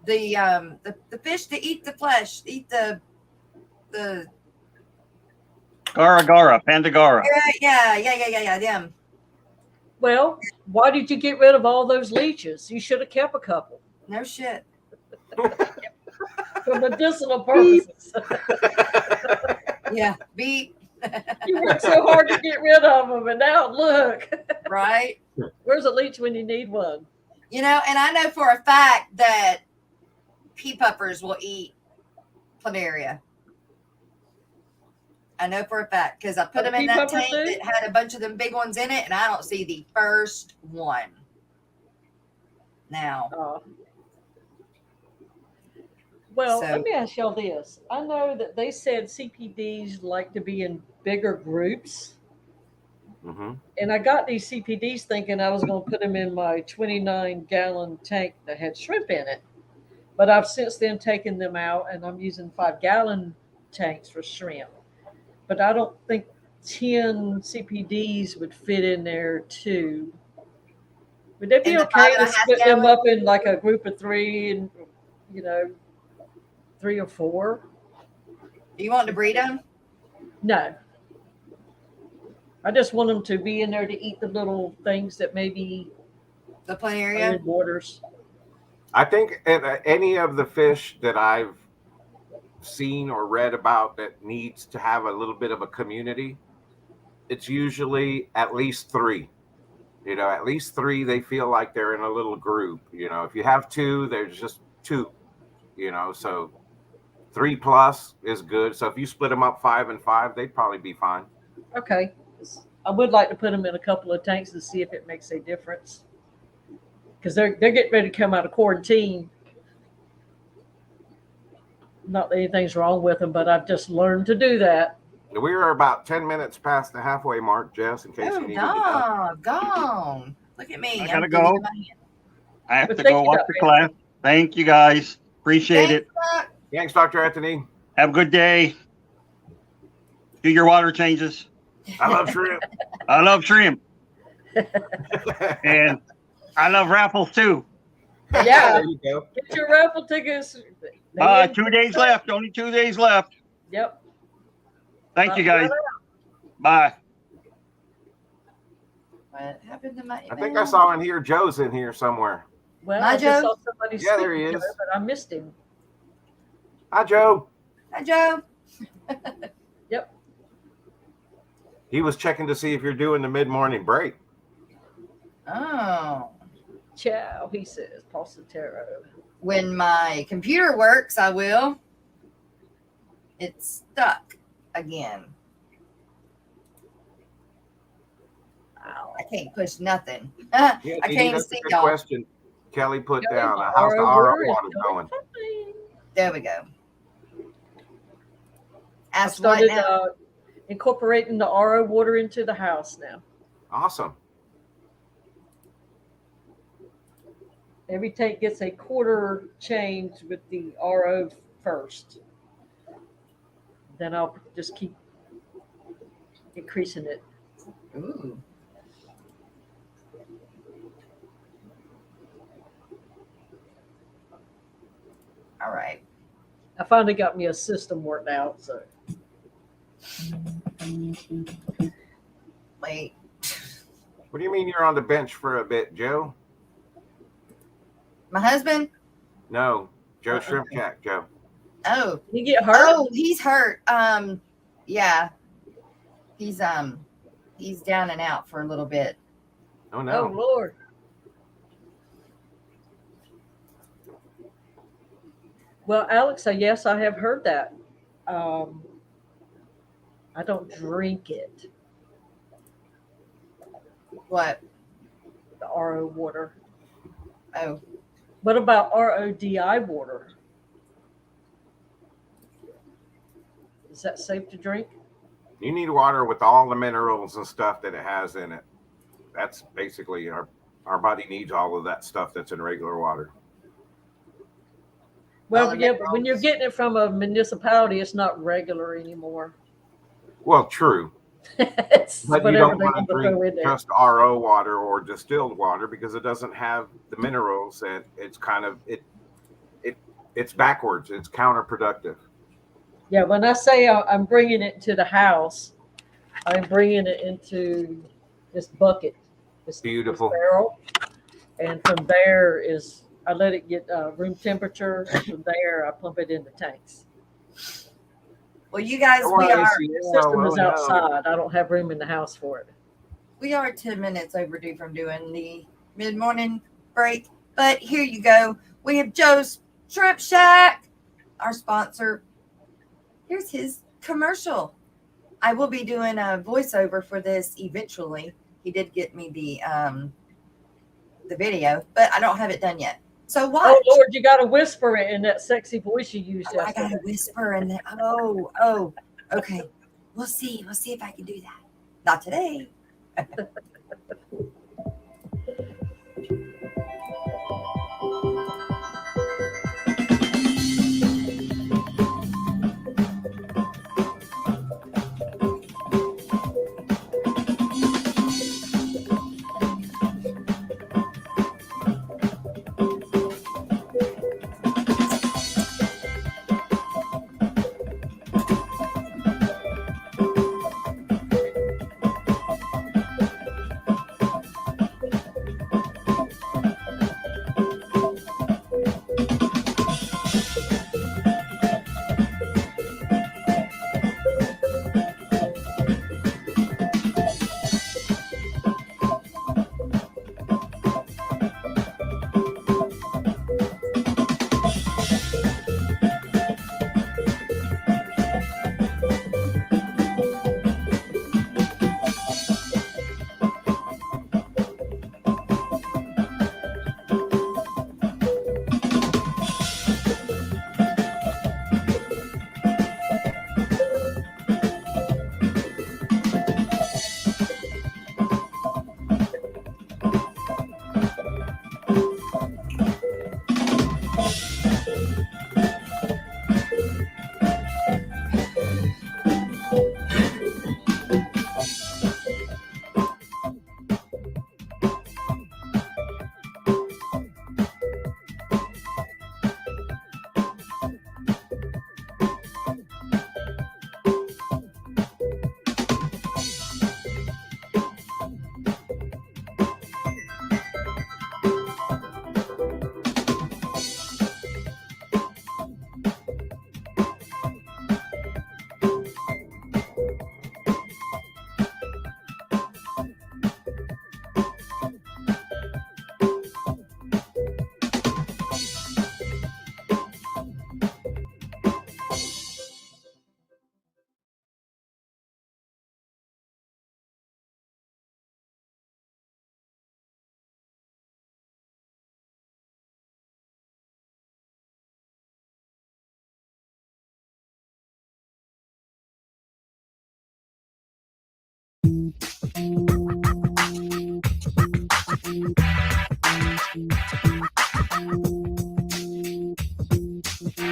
the fish that eat the flesh, eat the
Gara, Pandagara.
Yeah, them.
Well, why did you get rid of all those leeches? You should have kept a couple.
No shit.
For medicinal purposes.
Yeah, beep.
You worked so hard to get rid of them, and now look.
Right?
Where's a leech when you need one?
And I know for a fact that Pea Puffers will eat planaria. I know for a fact because I put them in that tank that had a bunch of them big ones in it, and I don't see the first one. Now.
Well, let me ask y'all this. I know that they said CPDs like to be in bigger groups.
Mm-hmm.
And I got these CPDs thinking I was going to put them in my 29-gallon tank that had shrimp in it. But I've since then taken them out, and I'm using 5-gallon tanks for shrimp. But I don't think 10 CPDs would fit in there too. Would that be okay to split them up in like a group of 3 and, 3 or 4?
Do you want to breed them?
No. I just want them to be in there to eat the little things that maybe
the planaria
waters.
I think any of the fish that I've seen or read about that needs to have a little bit of a community, it's usually at least 3. At least 3, they feel like they're in a little group. If you have 2, there's just 2. So 3 plus is good. So if you split them up 5 and 5, they'd probably be fine.
Okay. I would like to put them in a couple of tanks to see if it makes a difference. Because they're getting ready to come out of quarantine. Not that anything's wrong with them, but I've just learned to do that.
We are about 10 minutes past the halfway mark, Jess, in case you need to
gone. Look at me.
I gotta go. I have to go watch the class. Thank you, guys. Appreciate it.
Doc.
Thanks, Dr. Anthony.
Have a good day. Do your water changes.
I love shrimp.
I love shrimp. And I love raffles too.
Yeah.
There you go.
Get your raffle tickets.
2 days left. Only 2 days left.
Yep.
Thank you, guys. Bye.
What happened to my email?
I think I saw in here, Joe's in here somewhere.
Well,
Hi,
I just
Joe.
saw somebody
Yeah, there he
speak to
is.
him, but I missed him.
Hi, Joe.
Hi, Joe.
Yep.
He was checking to see if you're doing the mid-morning break.
Oh.
Ciao, he says. Positero.
When my computer works, I will. It's stuck again. I can't push nothing.
Yeah,
I
Dee,
can't even
that's a
see
good
y'all.
question. Kelly put
Kelly,
down.
the
How's the
RO
RO
water is
water
going
going?
fine.
There we go.
I
Ask what
started
now?
incorporating the RO water into the house now.
Awesome.
Every tank gets a quarter change with the RO first. Then I'll just keep increasing it.
Ooh. All right.
I finally got me a system worked out. So
Wait.
What do you mean you're on the bench for a bit, Joe?
My husband?
No, Joe Shrimp Jack, Joe.
Oh.
you get hurt.
Oh, he's hurt. Yeah. He's down and out for a little bit.
Oh
Oh
no.
Lord. Well, Alex, yes, I have heard that. I don't drink it,
What?
the RO water.
Oh.
What about RODI water? Is that safe to drink?
You need water with all the minerals and stuff that it has in it. That's basically our body needs all of that stuff that's in regular water.
Well,
the
yeah, but when you're
minerals.
getting it from a municipality, it's not regular anymore.
Well, true.
It's
But you
whatever
don't
they
want
want
to
to throw
drink
in there.
just RO water or distilled water because it doesn't have the minerals, and it's kind of it's backwards. It's counterproductive.
Yeah, when I say I'm bringing it to the house, I'm bringing it into this bucket, this
Beautiful.
barrel, and from there is I let it get room temperature, and from there I pump it in the tanks.
Well, you guys, we
The
are
system is outside. I don't have room in the house for it.
10 minutes overdue from doing the mid-morning break. But here you go. We have Joe's Shrimp Shack, our sponsor. Here's his commercial. I will be doing a voiceover for this eventually. He did get me the video, but I don't have it done yet. So watch.
Oh Lord, you got to whisper it in that sexy voice you used
I
yesterday.
gotta whisper and then okay. We'll see if I can do that. Not today.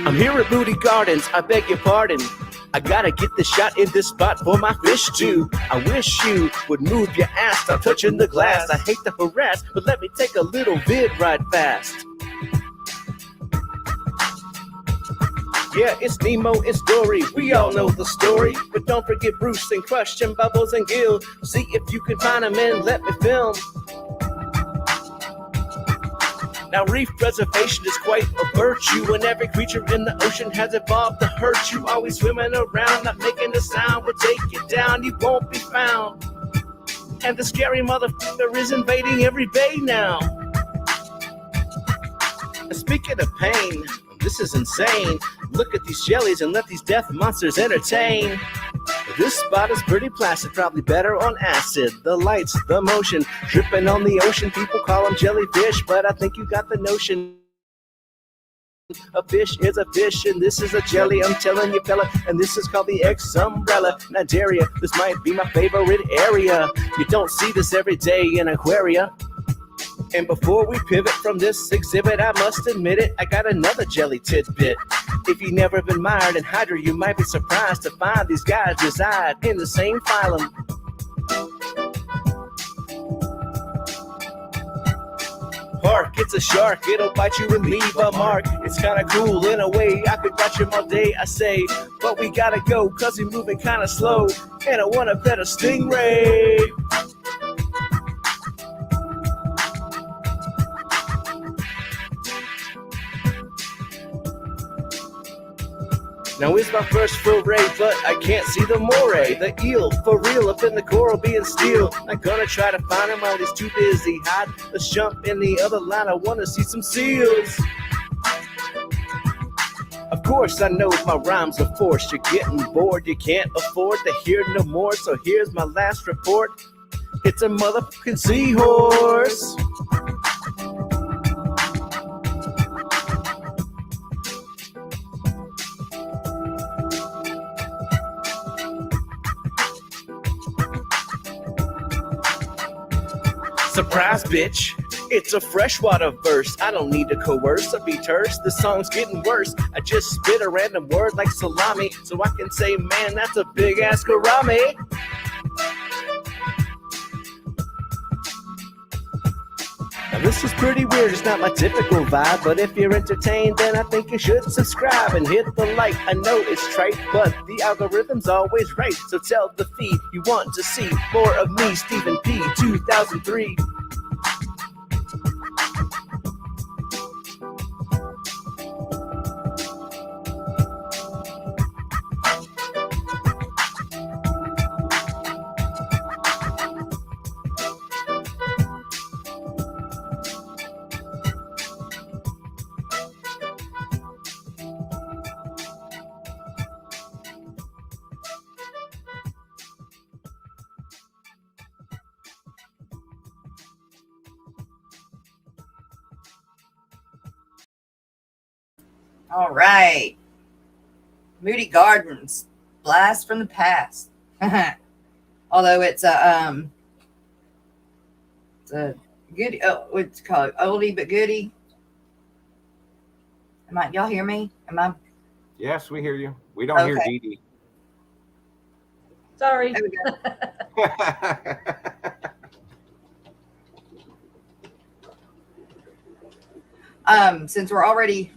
I'm here at Booty Gardens, I beg your pardon. I gotta get the shot in this spot for my fish too. I wish you would move your ass, stop touching the glass. I hate to harass, but let me take a little vid right fast. Yeah, it's Nemo, it's Dory, we all know the story. But don't forget Bruce and Crush and Bubbles and Gil. See if you can find them and let me film. Now reef preservation is quite a virtue, and every creature in the ocean has evolved to hurt you. Always swimming around, not making a sound, will take you down, you won't be found. And the scary motherfucker is invading every bay now. And speaking of pain, this is insane. Look at these jellies and let these death monsters entertain. This spot is pretty placid, probably better on acid. The lights, the motion, dripping on the ocean. People call them jellyfish, but I think you got the notion. A fish is a fish, and this is a jelly, I'm telling you, fella. And this is called the X umbrella. Nigeria, this might be my favorite area. You don't see this every day in Aquaria. And before we pivot from this exhibit, I must admit it, I got another jelly tidbit. If you've never been mired in Hydra, you might be surprised to find these guys reside in the same phylum. Hark, it's a shark, it'll bite you and leave a mark. It's kinda cool in a way, I could watch him all day, I say. But we gotta go, cause he's moving kinda slow, and I wanna pet a stingray. Now it's my first foray, but I can't see the moray. The eel, for real, up in the coral being steel. I'm gonna try to find him while he's too busy hiding. Let's jump in the other line, I wanna see some seals. Of course, I know my rhymes are forced. You're getting bored, you can't afford to hear no more. So here's my last report. It's a motherfucking seahorse. Surprise, bitch. It's a freshwater verse. I don't need to coerce or be terse. The song's getting worse. I just spit a random word like salami, so I can say, man, that's a big ass gourami. Now this is pretty weird, it's not my typical vibe, but if you're entertained, then I think you should subscribe and hit the like. I know it's trite, but the algorithm's always right, so tell the feed you want to see more of me, Stephen P. 2003.
All right. Moody Gardens, blast from the past. Although it's a goodie. Oh, what's it called? Oldie but goodie. Y'all hear me? Am I?
Yes, we hear you. We don't hear Dee Dee.
Sorry.
There we go. Since we're already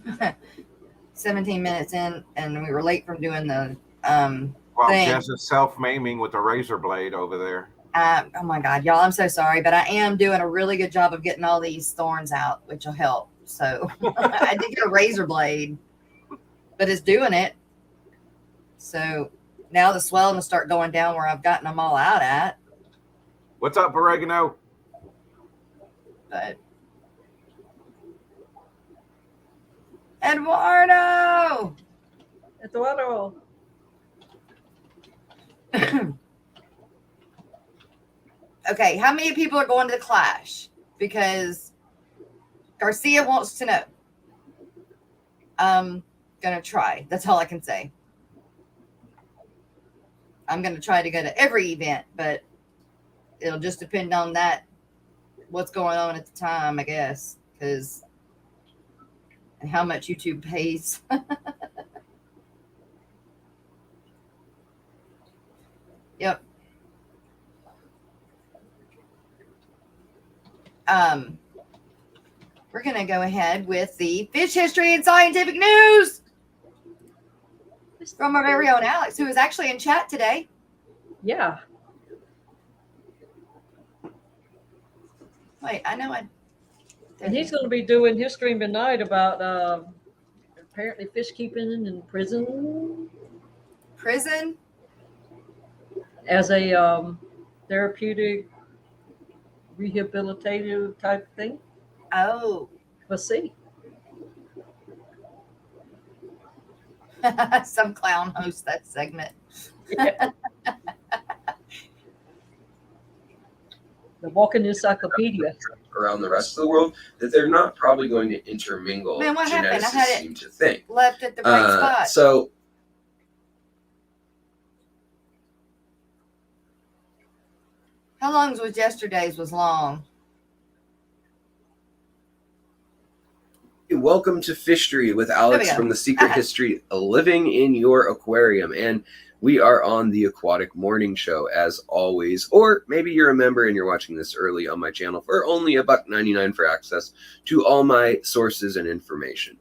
17 minutes in and we were late from doing the
Well,
thing.
Jess is self-maiming with a razor blade over there.
Oh my God, y'all, I'm so sorry, but I am doing a really good job of getting all these thorns out, which will help. So I did get a razor blade, but it's doing it. So now the swelling will start going down where I've gotten them all out at.
What's up, Oregano?
But Eduardo! Okay, how many people are going to the Clash? Because Garcia wants to know. I'm going to try. That's all I can say. I'm going to try to go to every event, but it'll just depend on that, what's going on at the time, I guess, because and how much YouTube pays. Yep. We're going to go ahead with the fish history and scientific news from our very own Alex, who is actually in chat today.
Yeah.
Wait, I know
and he's going to be doing his stream tonight about apparently fish keeping in prison.
Prison?
As a therapeutic, rehabilitative type thing.
Oh.
Let's see.
Some clown hosts that segment.
Yeah. The walking encyclopedia.
Around the rest of the world, that they're not probably going to intermingle.
Man, what happened? I had it
seem to think.
left at the right spot.
So
how long was yesterday's was long?
welcome to Fishery with Alex from The Secret History of Living in Your Aquarium. And we are on the Aquatic Morning Show, as always. Or maybe you're a member and you're watching this early on my channel for only $1.99 for access to all my sources and information.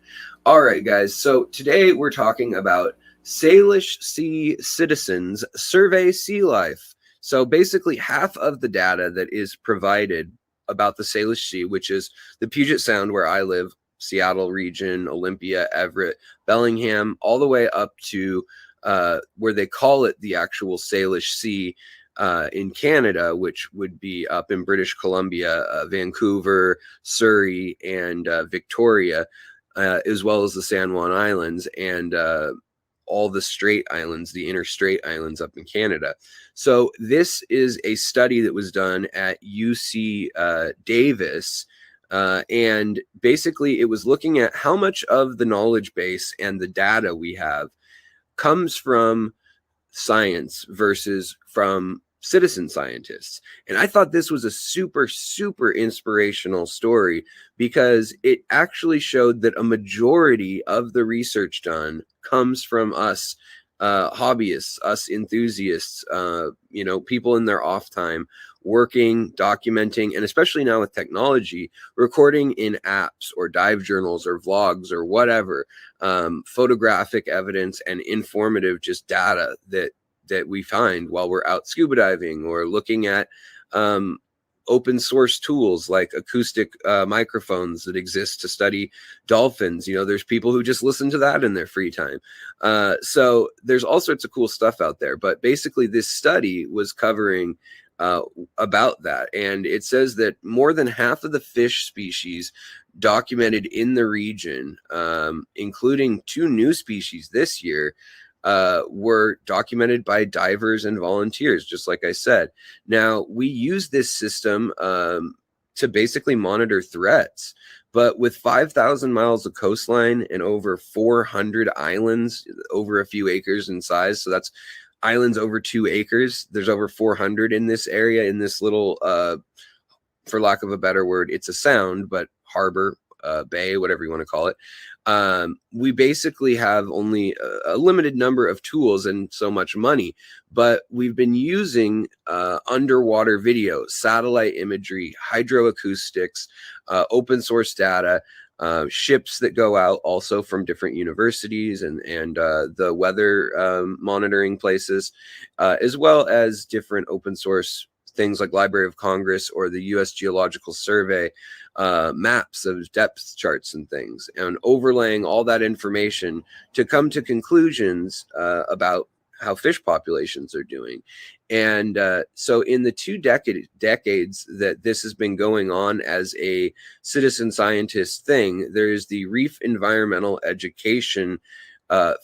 All right, guys. So today we're talking about Salish Sea citizens survey sea life. So basically half of the data that is provided about the Salish Sea, which is the Puget Sound where I live, Seattle region, Olympia, Everett, Bellingham, all the way up to where they call it the actual Salish Sea in Canada, which would be up in British Columbia, Vancouver, Surrey, and Victoria, as well as the San Juan Islands and all the Strait Islands, the inner Strait Islands up in Canada. So this is a study that was done at UC Davis. And basically it was looking at how much of the knowledge base and the data we have comes from science versus from citizen scientists. And I thought this was a super, super inspirational story because it actually showed that a majority of the research done comes from us hobbyists, us enthusiasts, you know, people in their off time working, documenting, and especially now with technology, recording in apps or dive journals or vlogs or whatever, photographic evidence and informative just data that we find while we're out scuba diving or looking at open source tools like acoustic microphones that exist to study dolphins. You know, there's people who just listen to that in their free time. So there's all sorts of cool stuff out there. But basically this study was covering about that. And it says that more than half of the fish species documented in the region, including 2 new species this year, were documented by divers and volunteers, just like I said. Now, we use this system to basically monitor threats, but with 5,000 miles of coastline and over 400 islands, over a few acres in size, so that's islands over 2 acres. There's over 400 in this area, in this little, for lack of a better word, it's a sound, but harbor, bay, whatever you want to call it. We basically have only a limited number of tools and so much money, but we've been using underwater video, satellite imagery, hydroacoustics, open source data, ships that go out also from different universities and the weather monitoring places, as well as different open source things like Library of Congress or the U.S. Geological Survey, maps of depth charts and things, and overlaying all that information to come to conclusions about how fish populations are doing. And so in the 2 decades that this has been going on as a citizen scientist thing, there's the Reef Environmental Education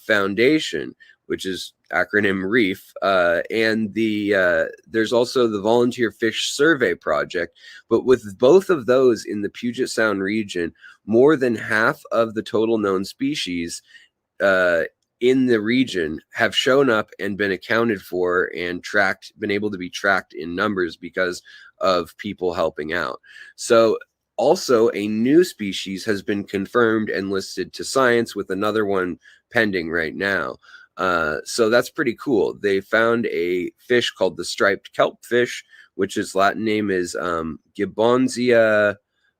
Foundation, which is acronym REEF, and there's also the Volunteer Fish Survey Project. But with both of those in the Puget Sound region, more than half of the total known species in the region have shown up and been accounted for and been able to be tracked in numbers because of people helping out. So also a new species has been confirmed and listed to science, with another one pending right now. So that's pretty cool. They found a fish called the striped kelp fish, which its Latin name is Gibbonsia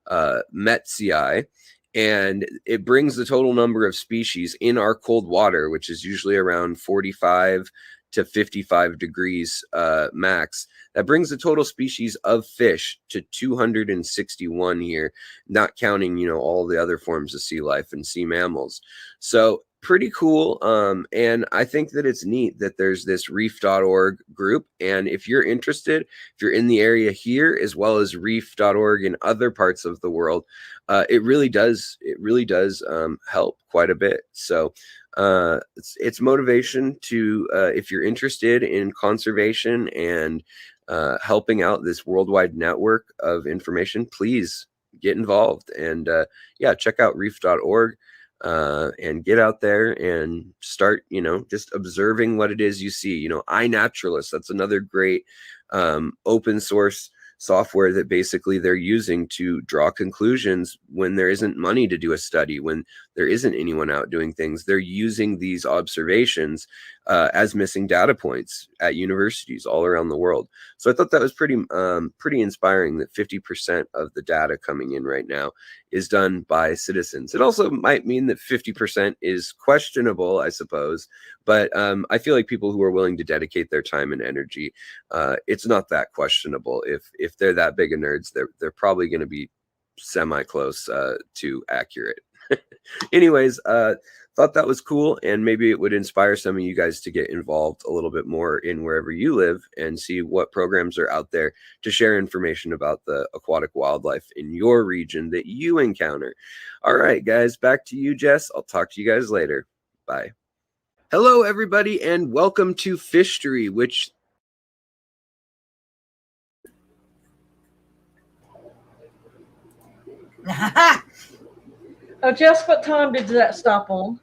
metzii, and it brings the total number of species in our cold water, which is usually around 45 to 55 degrees max. That brings the total species of fish to 261 here, not counting, all the other forms of sea life and sea mammals. So pretty cool. And I think that it's neat that there's this reef.org group. And if you're interested, if you're in the area here, as well as reef.org in other parts of the world, it really does help quite a bit. So it's motivation to, if you're interested in conservation and helping out this worldwide network of information, please get involved and check out reef.org. And get out there and start, just observing what it is you see. iNaturalist, that's another great open source software that basically they're using to draw conclusions when there isn't money to do a study, when there isn't anyone out doing things. They're using these observations as missing data points at universities all around the world. So I thought that was pretty inspiring that 50% of the data coming in right now is done by citizens. It also might mean that 50% is questionable, I suppose, but I feel like people who are willing to dedicate their time and energy, it's not that questionable. If they're that big of nerds, they're probably going to be semi-close to accurate. Anyways, thought that was cool, and maybe it would inspire some of you guys to get involved a little bit more in wherever you live and see what programs are out there to share information about the aquatic wildlife in your region that you encounter. All right, guys, back to you, Jess. I'll talk to you guys later. Bye. Hello, everybody, and welcome to Fishtory, which...
Oh, Jess, what time did that stop on?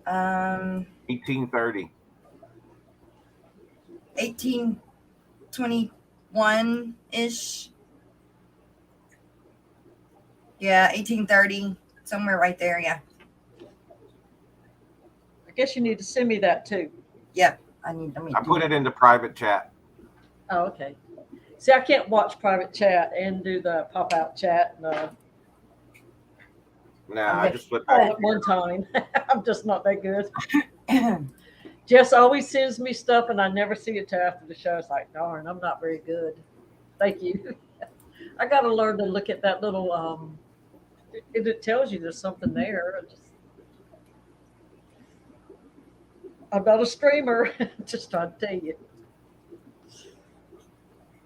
1830.
1821-ish. Yeah, 1830, somewhere right there. Yeah.
I guess you need to send me that too.
Yep. I
put it into private chat.
Oh, okay. See, I can't watch private chat and do the pop-out chat. No.
No, I just put
all at one time. I'm just not that good. Jess always sends me stuff, and I never see it till after the show. It's like, darn, I'm not very good. Thank you. I got to learn to look at that little. It tells you there's something there. I'm not a streamer. Just trying to tell you.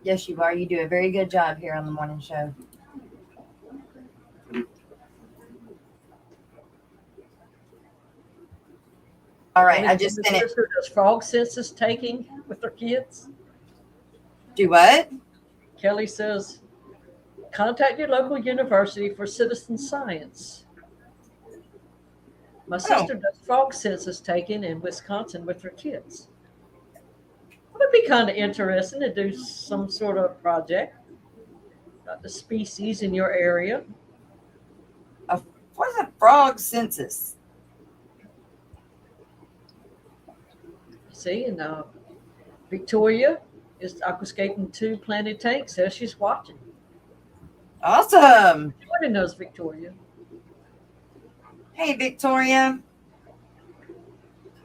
Yes, you are. You do a very good job here on the morning show. All right, I just sent it.
Does frog census taking with their kids?
Do what?
Kelly says, contact your local university for citizen science. My sister does frog census taking in Wisconsin with her kids. It would be kind of interesting to do some sort of project about the species in your area.
What's a frog census?
See, and Victoria is aquascaping 2 planted tanks. There she's watching.
Awesome.
Everybody knows Victoria.
Hey, Victoria.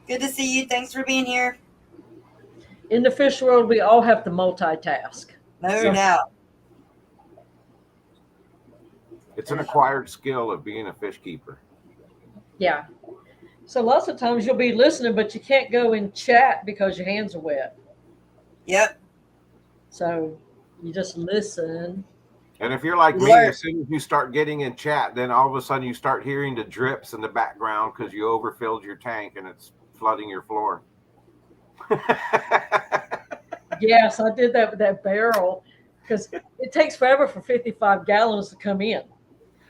Good to see you. Thanks for being here.
In the fish world, we all have to multitask.
No doubt.
It's an acquired skill of being a fish keeper.
Yeah. So lots of times you'll be listening, but you can't go and chat because your hands are wet.
Yep.
So you just listen.
And if you're like me, as soon as you start getting in chat, then all of a sudden you start hearing the drips in the background because you overfilled your tank and it's flooding your floor.
Yes, I did that with that barrel because it takes forever for 55 gallons to come in.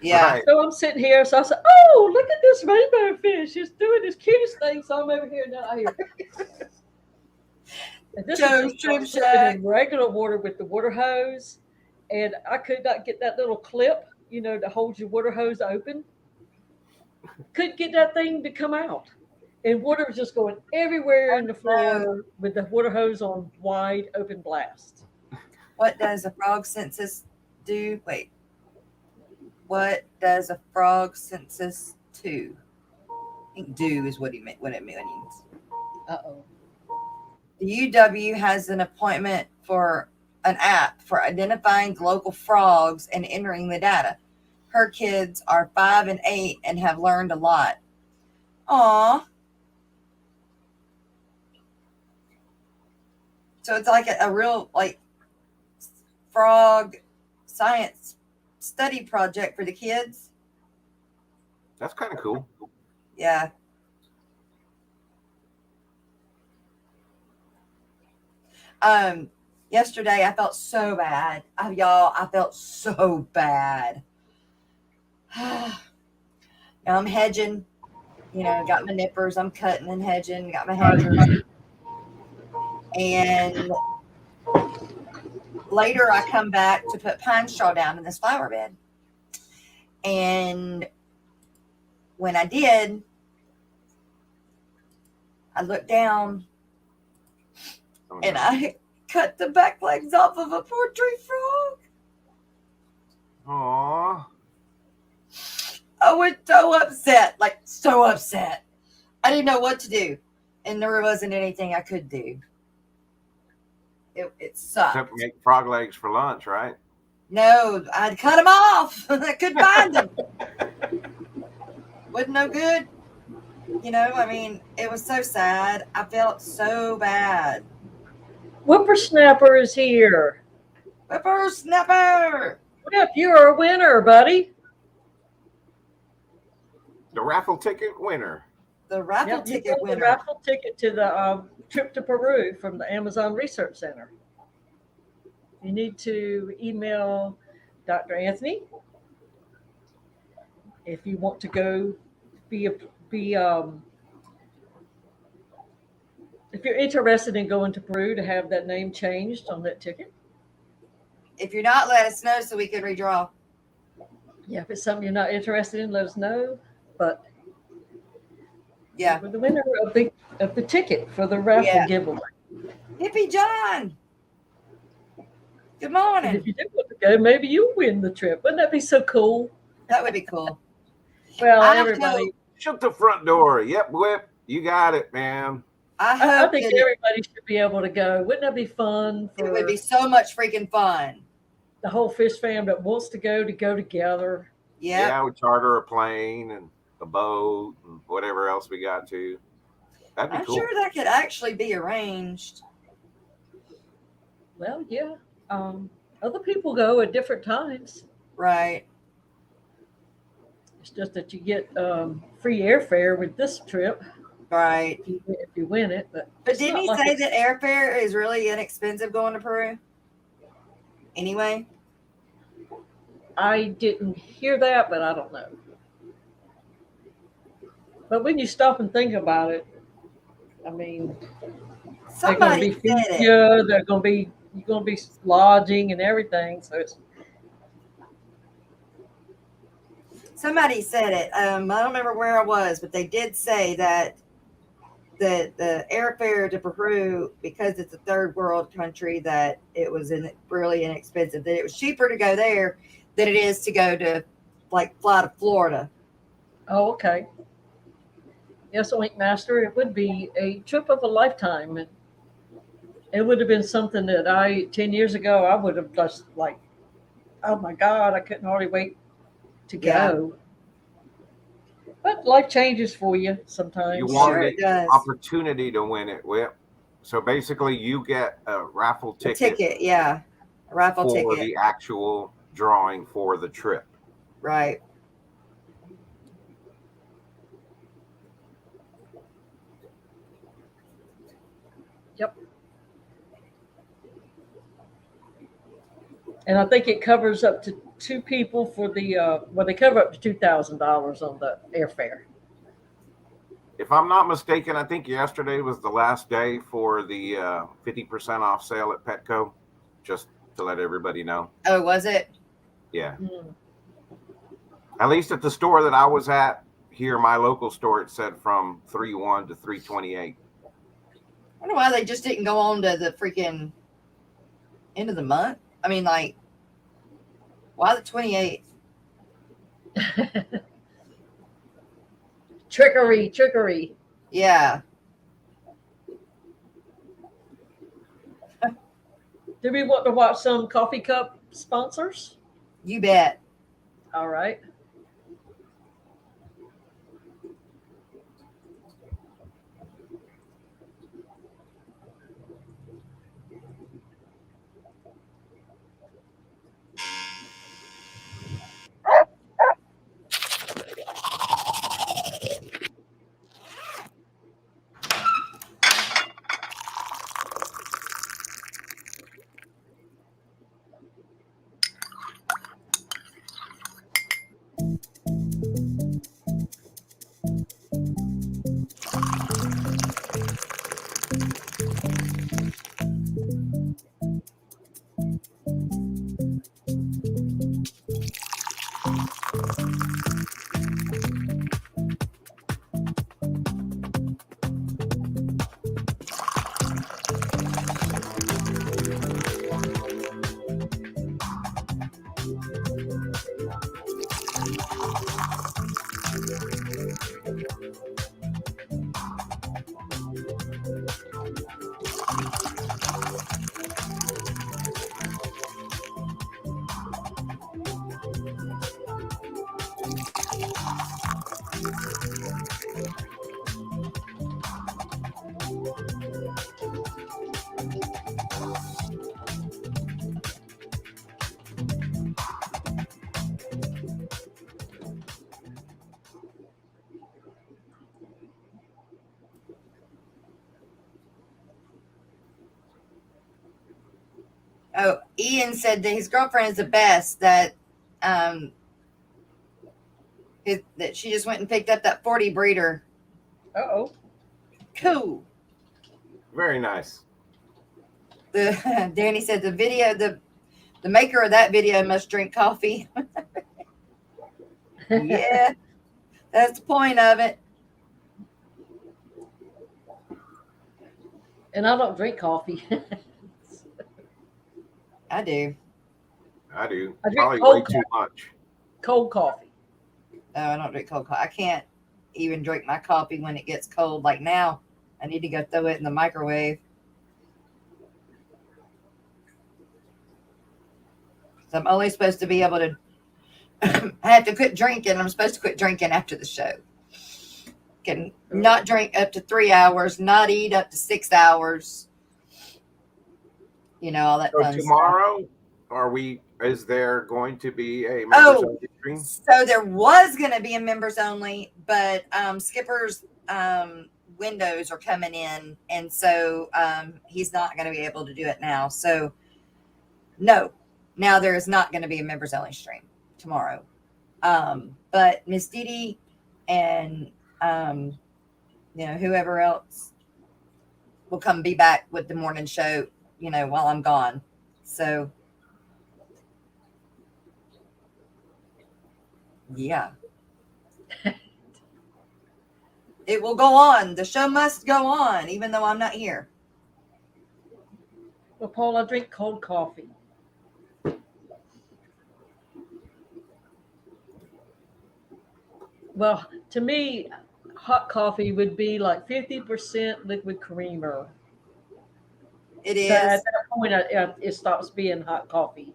Yeah.
Right.
So I'm sitting here, so I said, "Oh, look at this rainbow fish! It's doing this cutest thing." So I'm over here now. I hear, and this
Joe's
is
Shrimp
just swimming
Shack.
in regular water with the water hose, and I could not get that little clip, to hold your water hose open. Couldn't get that thing to come out, and water was just going everywhere in the floor with the water hose on wide open blast.
What does a frog census do? Wait. What does a frog census do? I think do is what it means.
Uh-oh.
The UW has an appointment for an app for identifying local frogs and entering the data. Her kids are 5 and 8 and have learned a lot. Aw. So it's like a real frog science study project for the kids.
That's kind of cool.
Yeah. Yesterday I felt so bad. I felt so bad. Now I'm hedging, got my nippers, I'm cutting and hedging, got my hedgers. And later I come back to put pine straw down in this flower bed. And when I did, I looked down and I cut the back legs off of a poor tree frog.
Aww.
I was so upset, so upset. I didn't know what to do. And there wasn't anything I could do. It sucked.
Except make frog legs for lunch, right?
No, I'd cut them off. I couldn't find them. Wasn't no good. It was so sad. I felt so bad.
Whippersnapper is here.
Whippersnapper!
What if you're a winner, buddy?
The raffle ticket winner.
The raffle
Yep,
ticket
you got
winner.
the raffle ticket to the trip to Peru from the Amazon Research Center. You need to email Dr. Anthony if you want to go if you're interested in going to Peru to have that name changed on that ticket.
If you're not, let us know so we can redraw.
Yeah, if it's something you're not interested in, let us know. But
yeah,
for the winner of the ticket for the raffle giveaway.
Hippie John. Good
And
morning.
if you do want to go, maybe you'll win the trip. Wouldn't that be so cool?
That would be cool.
Well,
I
everybody.
Shut the front door. Yep, Whip. You got it, man.
I think everybody should be able to go. Wouldn't that be fun?
It would be so much freaking fun.
The whole fish fam that wants to go together.
Yeah.
Yeah, we charter a plane and a boat and whatever else we got to. That'd be
I'm
cool.
sure that could actually be arranged.
Well, yeah. Other people go at different times.
Right.
It's just that you get free airfare with this trip.
Right.
If you win it. But
didn't he say that airfare is really inexpensive going to Peru? Anyway?
I didn't hear that, but I don't know. But when you stop and think about it,
Somebody said it.
You're going to be lodging and everything. So it's.
Somebody said it. I don't remember where I was, but they did say that the airfare to Peru, because it's a third world country, that it was really inexpensive. That it was cheaper to go there than it is to go to fly to Florida.
Oh, okay. Yes, Link Master, it would be a trip of a lifetime. And it would have been something that 10 years ago, I would have just oh my God, I couldn't hardly wait to go. But life changes for you sometimes.
You wanted an opportunity to win it, Whip. So basically, you get a raffle ticket.
A raffle ticket
for the actual drawing for the trip.
Right.
Yep. And I think it covers up to two people for the they cover up to $2,000 on the airfare.
If I'm not mistaken, I think yesterday was the last day for the 50% off sale at Petco. Just to let everybody know.
Oh, was it?
Yeah.
Mm.
At least at the store that I was at here, my local store, it said from 3/1 to 3/28.
I wonder why they just didn't go on to the freaking end of the month. I mean, like, why the 28th?
Trickery.
Yeah.
Do we want to watch some coffee cup sponsors?
You bet.
All right.
Oh, Ian said that his girlfriend is the best. That that she just went and picked up that 40 breeder.
Uh-oh.
Cool.
Very nice.
Danny said the maker of that video must drink coffee. Yeah, that's the point of it.
And I don't drink coffee.
I do.
I do.
I drink
Probably way
cold
too much.
Cold coffee.
No, I don't drink cold coffee. I can't even drink my coffee when it gets cold. Like now, I need to go throw it in the microwave. So I'm only supposed to be able to. I have to quit drinking. I'm supposed to quit drinking after the show. Can not drink up to 3 hours. Not eat up to 6 hours. You know, all that
So
fun
tomorrow, is there going to be a members
Oh,
only stream?
So there was going to be a members only, but Skipper's windows are coming in, and so he's not going to be able to do it now. So no, now there is not going to be a members only stream tomorrow. But Miss Dee Dee and whoever else will come be back with the morning show, while I'm gone. So yeah. It will go on. The show must go on, even though I'm not here.
Well, Paul, I drink cold coffee. Well, to me, hot coffee would be like 50% liquid creamer.
It is.
So at that point, it stops being hot coffee.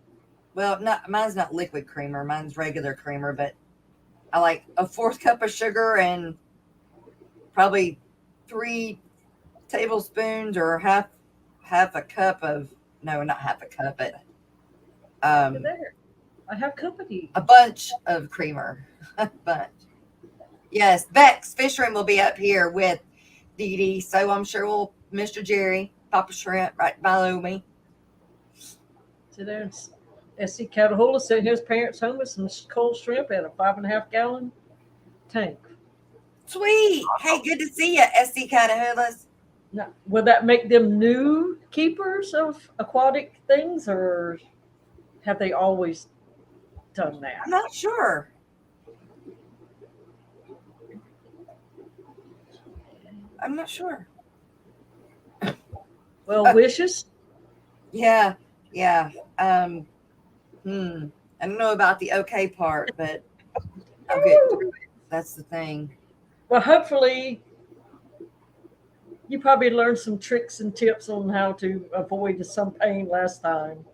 Well, mine's not liquid creamer. Mine's regular creamer, but I like a 4th cup of sugar and probably 3 tablespoons or half a cup of, no, not half a cup, but
There, I have company.
a bunch of creamer. A bunch. Yes, Vex Fish Room will be up here with Dee Dee, so I'm sure Mr. Jerry, Papa Shrimp, right below me.
So there's SC Catahoula sent his parents home with some cold shrimp and a 5.5 gallon tank.
Sweet. Hey, good to see you, SC Catahoulas.
Now, will that make them new keepers of aquatic things, or have they always done that?
I'm not sure.
Well, wishes.
Yeah. I don't know about the okay part, but I'll get through it. That's the thing.
Well, hopefully, you probably learned some tricks and tips on how to avoid some pain last time.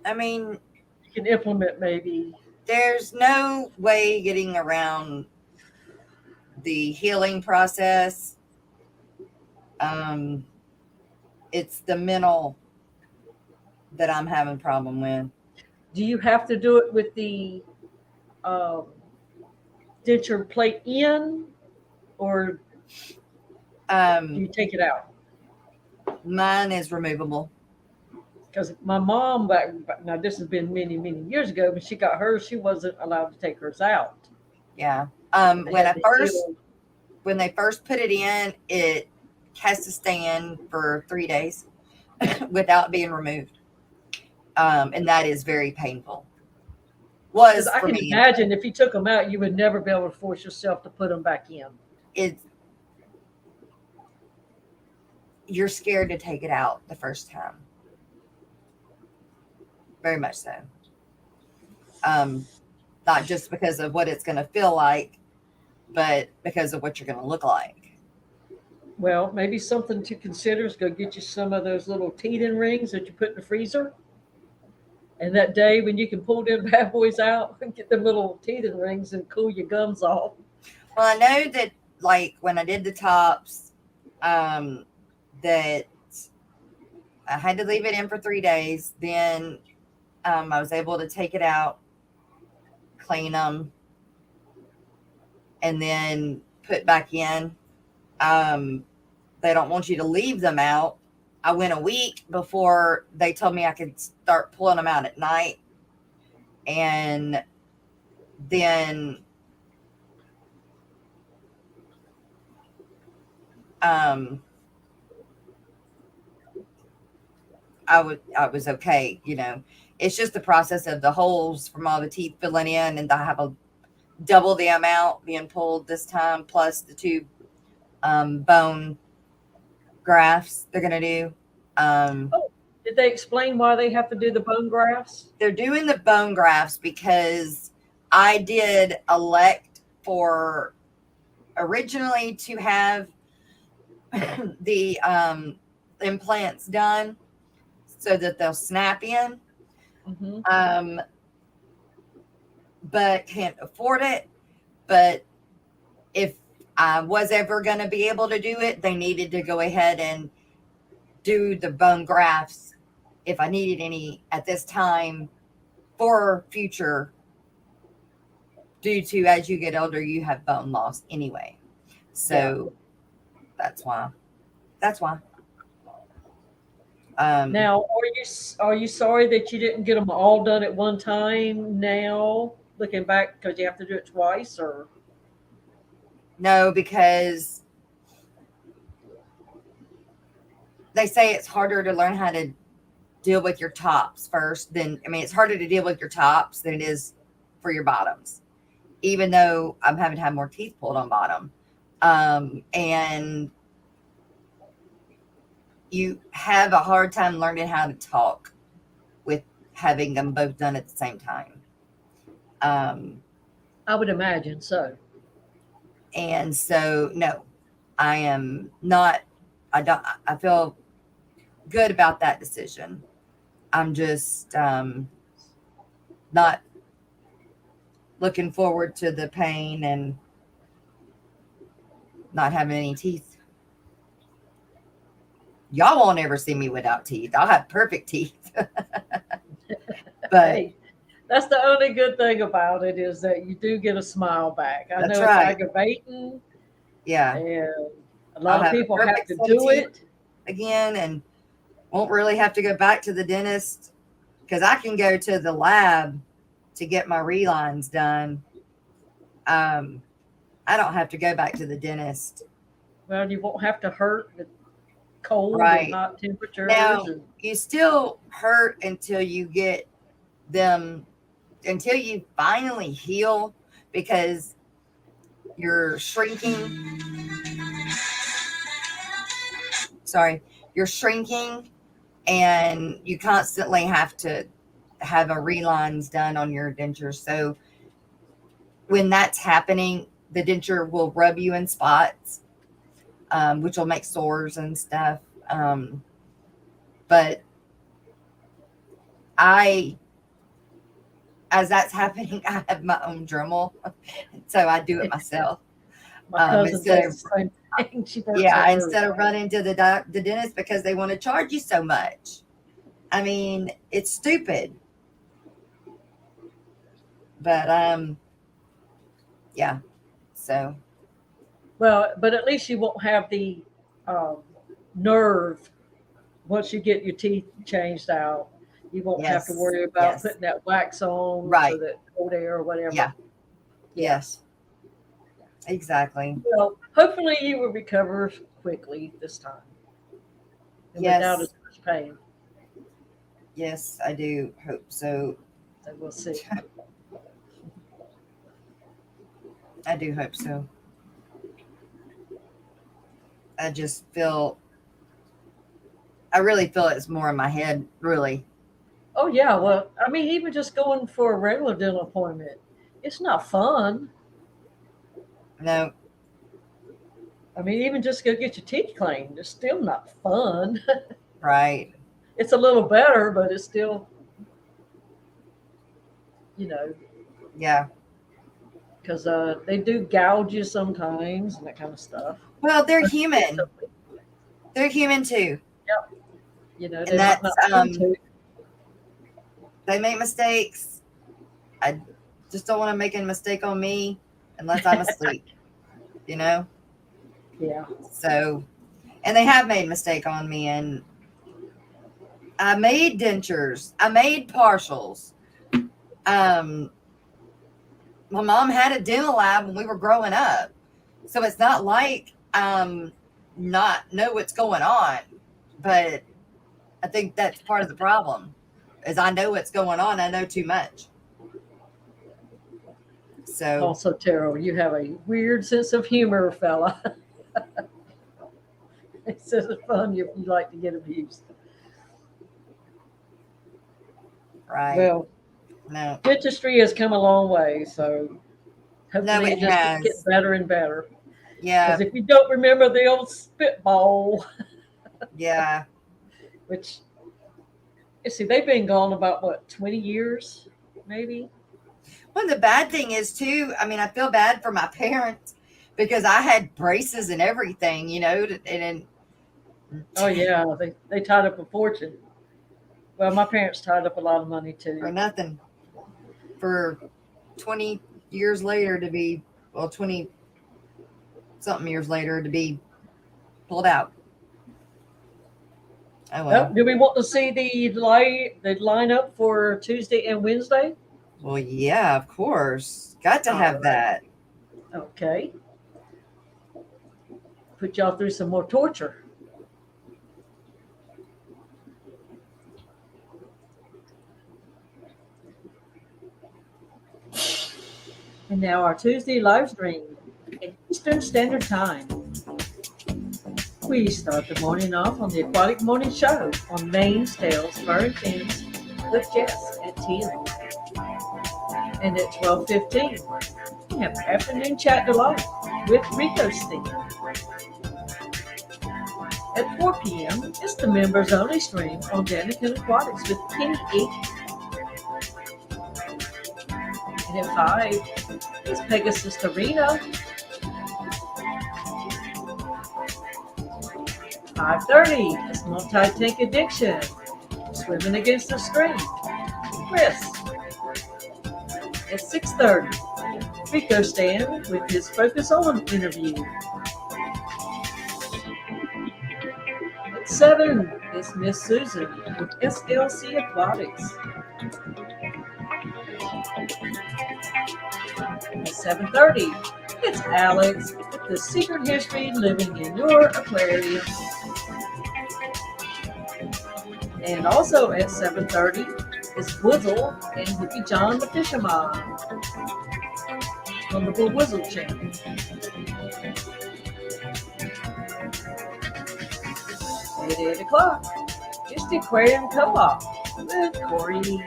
I mean,
You can implement maybe.
there's no way getting around the healing process. It's the mental that I'm having a problem with.
Do you have to do it with the denture plate in, or do you take it out?
Mine is removable.
Because my mom, now this has been many, many years ago, when she got hers, she wasn't allowed to take hers out.
Yeah.
They
When
had
when they first put it in, it has to stay in for 3 days without being removed. And that is very painful. Was
I
for
can
me.
imagine if you took them out, you would never be able to force yourself to put them back in.
You're scared to take it out the first time. Very much so. Not just because of what it's going to feel like, but because of what you're going to look like.
Well, maybe something to consider is go get you some of those little teething rings that you put in the freezer. And that day when you can pull them bad boys out and get them little teething rings and cool your gums off.
Well, I know that, like, when I did the tops, that I had to leave it in for 3 days. Then I was able to take it out, clean them, and then put back in. They don't want you to leave them out. I went a week before they told me I could start pulling them out at night. And then I was okay, you know. It's just the process of the holes from all the teeth filling in, and I have a double the amount being pulled this time, plus the 2 bone grafts they're gonna do.
Did they explain why they have to do the bone grafts?
They're doing the bone grafts because I did elect for originally to have the implants done so that they'll snap in.
Mm-hmm.
But can't afford it. But if I was ever going to be able to do it, they needed to go ahead and do the bone grafts if I needed any at this time for future, due to as you get older, you have bone loss anyway. So that's why.
Now, are you sorry that you didn't get them all done at one time now, looking back, because you have to do it twice, or?
No, because they say it's harder to learn how to deal with your tops first. It's harder to deal with your tops than it is for your bottoms, even though I'm having to have more teeth pulled on bottom. And you have a hard time learning how to talk with having them both done at the same time.
I would imagine so.
And so, no, I am not, I feel good about that decision. I'm just not looking forward to the pain and not having any teeth. Y'all won't ever see me without teeth. I'll have perfect teeth. But
hey, that's the only good thing about it, is that you do get a smile back. I know it's aggravating.
Yeah.
And a lot of people have to do it
again and won't really have to go back to the dentist because I can go to the lab to get my relines done. I don't have to go back to the dentist.
Well, you won't have to hurt the cold
Right.
and hot temperatures.
Now, you still hurt until you get them, until you finally heal, because you're shrinking. You're shrinking, and you constantly have to have a relines done on your dentures. So when that's happening, the denture will rub you in spots, which will make sores and stuff. But as that's happening, I have my own Dremel, so I do it myself.
My cousin does the same thing. She works
Instead of running to the dentist because they want to charge you so much. I mean, it's stupid. But yeah. So.
Well, but at least you won't have the nerve once you get your teeth changed out. You won't have to worry about putting that wax on,
right?
So that cold air or whatever.
Yeah. Yes. Exactly.
Well, hopefully you will recover quickly this time. And without as much pain.
Yes, I do hope so.
So we'll see.
I do hope so. I really feel it's more in my head, really.
Oh, yeah. Well, I mean, even just going for a regular dental appointment, it's not fun.
No.
I mean, even just go get your teeth cleaned, it's still not fun.
Right.
It's a little better, but it's still,
Yeah.
Because they do gouge you sometimes and that kind of stuff.
Well, they're human. They're human too.
Yep.
And that's they make mistakes. I just don't want to make a mistake on me unless I'm asleep.
Yeah.
So, and they have made a mistake on me, and I made dentures. I made partials. My mom had a dental lab when we were growing up, so it's not like not know what's going on. But I think that's part of the problem. Is I know what's going on. I know too much. So
also, Terrell, you have a weird sense of humor, fella. It's just fun. You like to get abused.
Right.
Well,
no.
Dentistry has come a long way, so hopefully it just gets better and better.
Yeah.
Because if you don't remember the old spitball.
Yeah.
Which, let's see, they've been gone about, 20 years, maybe?
Well, the bad thing is, too, I mean, I feel bad for my parents because I had braces and everything, and
oh, yeah, they tied up a fortune. Well, my parents tied up a lot of money, too.
For nothing. For 20 years later to be, 20-something years later to be pulled out. Oh, well.
Do we want to see the lineup for Tuesday and Wednesday?
Well, yeah, of course. Got to have that.
Okay. Put y'all through some more torture. And now our Tuesday live stream at Eastern Standard Time. We start the morning off on the Aquatic Morning Show on Maine's Tales, Fur and Fins with Jess at 10. And at 12:15, we have Afternoon Chat Delight with Rico Steen. At 4 p.m., it's the members only stream on Danican Aquatics with Penny E. And at 5, it's Pegasus Torino. 5:30, it's Multi-Tank Addiction, Swimming Against the Stream, Chris. At 6:30, Rico Stan with his Focus On interview. At 7, is Miss Susan with SLC Aquatics. At 7:30, it's Alex with the secret history living in your aquarium. And also at 7:30 is Wizzle and Hippie John the Fisherman on the Wizzle channel. At 8 o'clock, it's the Aquarium Co-op with Corey.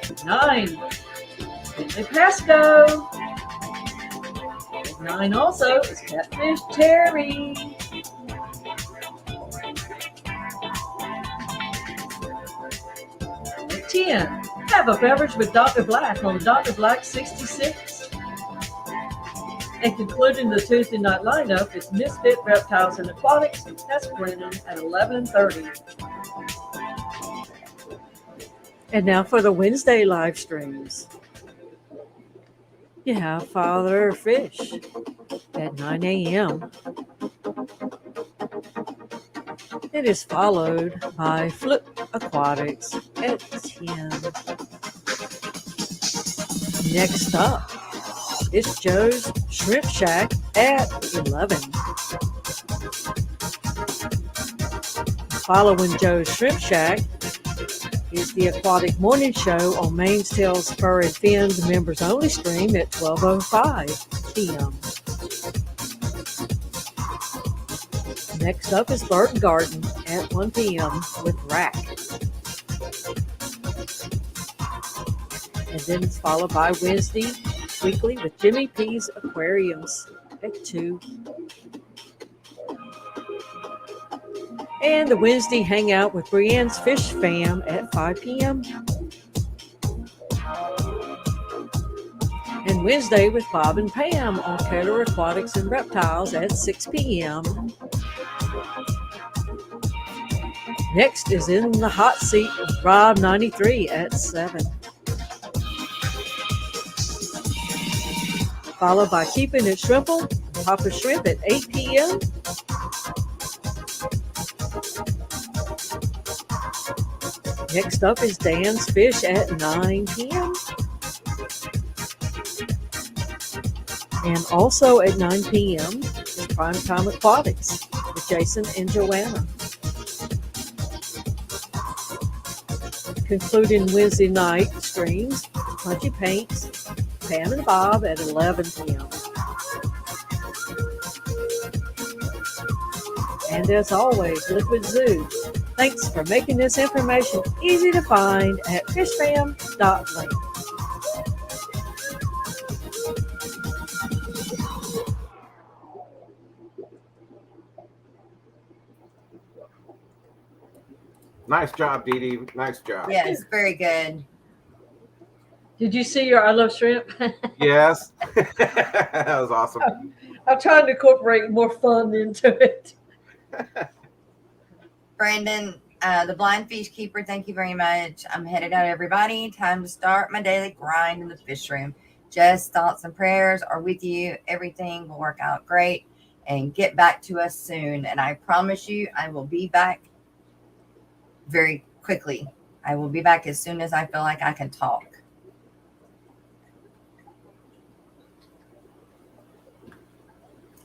At 9, Bentley Pasco. At 9 also is Catfish Terry. At 10, have a beverage with Dr. Black on Dr. Black 66. And concluding the Tuesday night lineup is Misfit Reptiles and Aquatics. That's Brennan at 11:30. And now for the Wednesday live streams. You have Father Fish at 9 a.m. It is followed by Flip Aquatics at 10. Next up, it's Joe's Shrimp Shack at 11. Following Joe's Shrimp Shack is the Aquatic Morning Show on Mainsail's Fur and Fins members only stream at 12:05 p.m. Next up is Bird Garden at 1 p.m. with Rack. And then it's followed by Wednesday Weekly with Jimmy P's Aquariums at 2. And the Wednesday Hangout with Brienne's Fish Fam at 5 p.m. And Wednesday with Bob and Pam on Taylor Aquatics and Reptiles at 6 p.m. Next is In the Hot Seat with Rob 93 at 7. Followed by Keeping It Shrimple, Popeye Shrimp at 8 p.m. Next up is Dan's Fish at 9 p.m. And also at 9 p.m. is Primetime Aquatics with Jason and Joanna. Concluding Wednesday night streams, Punchy Paints, Pam and Bob at 11 p.m. And as always, Liquid Zoo. Thanks for making this information easy to find at fishfam.link.
Nice job, Dee Dee. Nice job.
Yes, very good.
Did you see your I Love Shrimp?
Yes. That was awesome.
I'm trying to incorporate more fun into it.
Brandon, the Blind Fish Keeper, thank you very much. I'm headed out, everybody. Time to start my daily grind in the fish room. Just thoughts and prayers are with you. Everything will work out great and get back to us soon. And I promise you, I will be back very quickly. I will be back as soon as I feel like I can talk.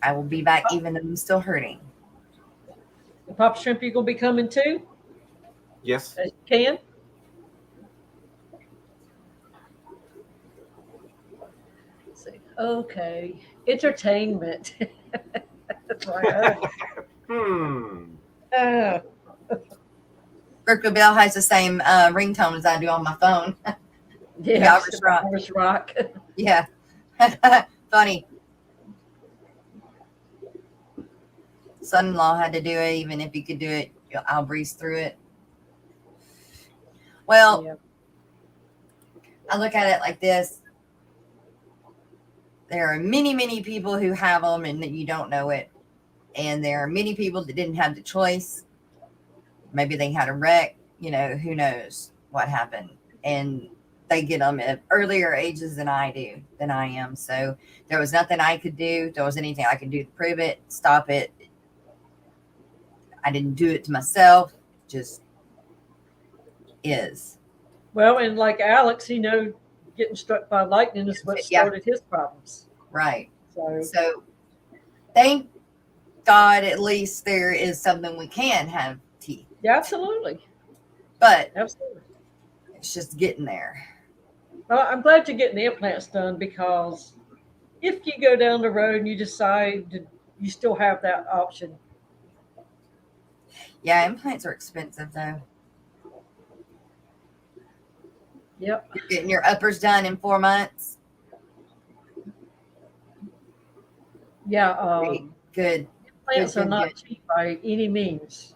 I will be back even though I'm still hurting.
The Pop Shrimp, you going to be coming too?
Yes.
As you can? Let's see. Okay. Entertainment. That's right.
Berkeley Bell has the same ringtone as I do on my phone.
Yeah.
Irish Rock.
Rock.
Yeah. Funny. Son-in-law had to do it. Even if he could do it, I'll breeze through it. Well,
Yeah.
I look at it like this. There are many, many people who have them and that you don't know it. And there are many people that didn't have the choice. Maybe they had a wreck. You know, who knows what happened. And they get them at earlier ages than I am. So there was nothing I could do. There was anything I could do to prove it, stop it. I didn't do it to myself. Just is.
Well, and like Alex, getting struck by lightning is what started his problems.
Right.
So
thank God at least there is something we can have teeth.
Yeah, absolutely.
But
absolutely.
It's just getting there.
Well, I'm glad you're getting the implants done, because if you go down the road and you decide you still have that option.
Yeah, implants are expensive though.
Yep.
You're getting your uppers done in 4 months.
Yeah.
Good.
Implants are not cheap by any means.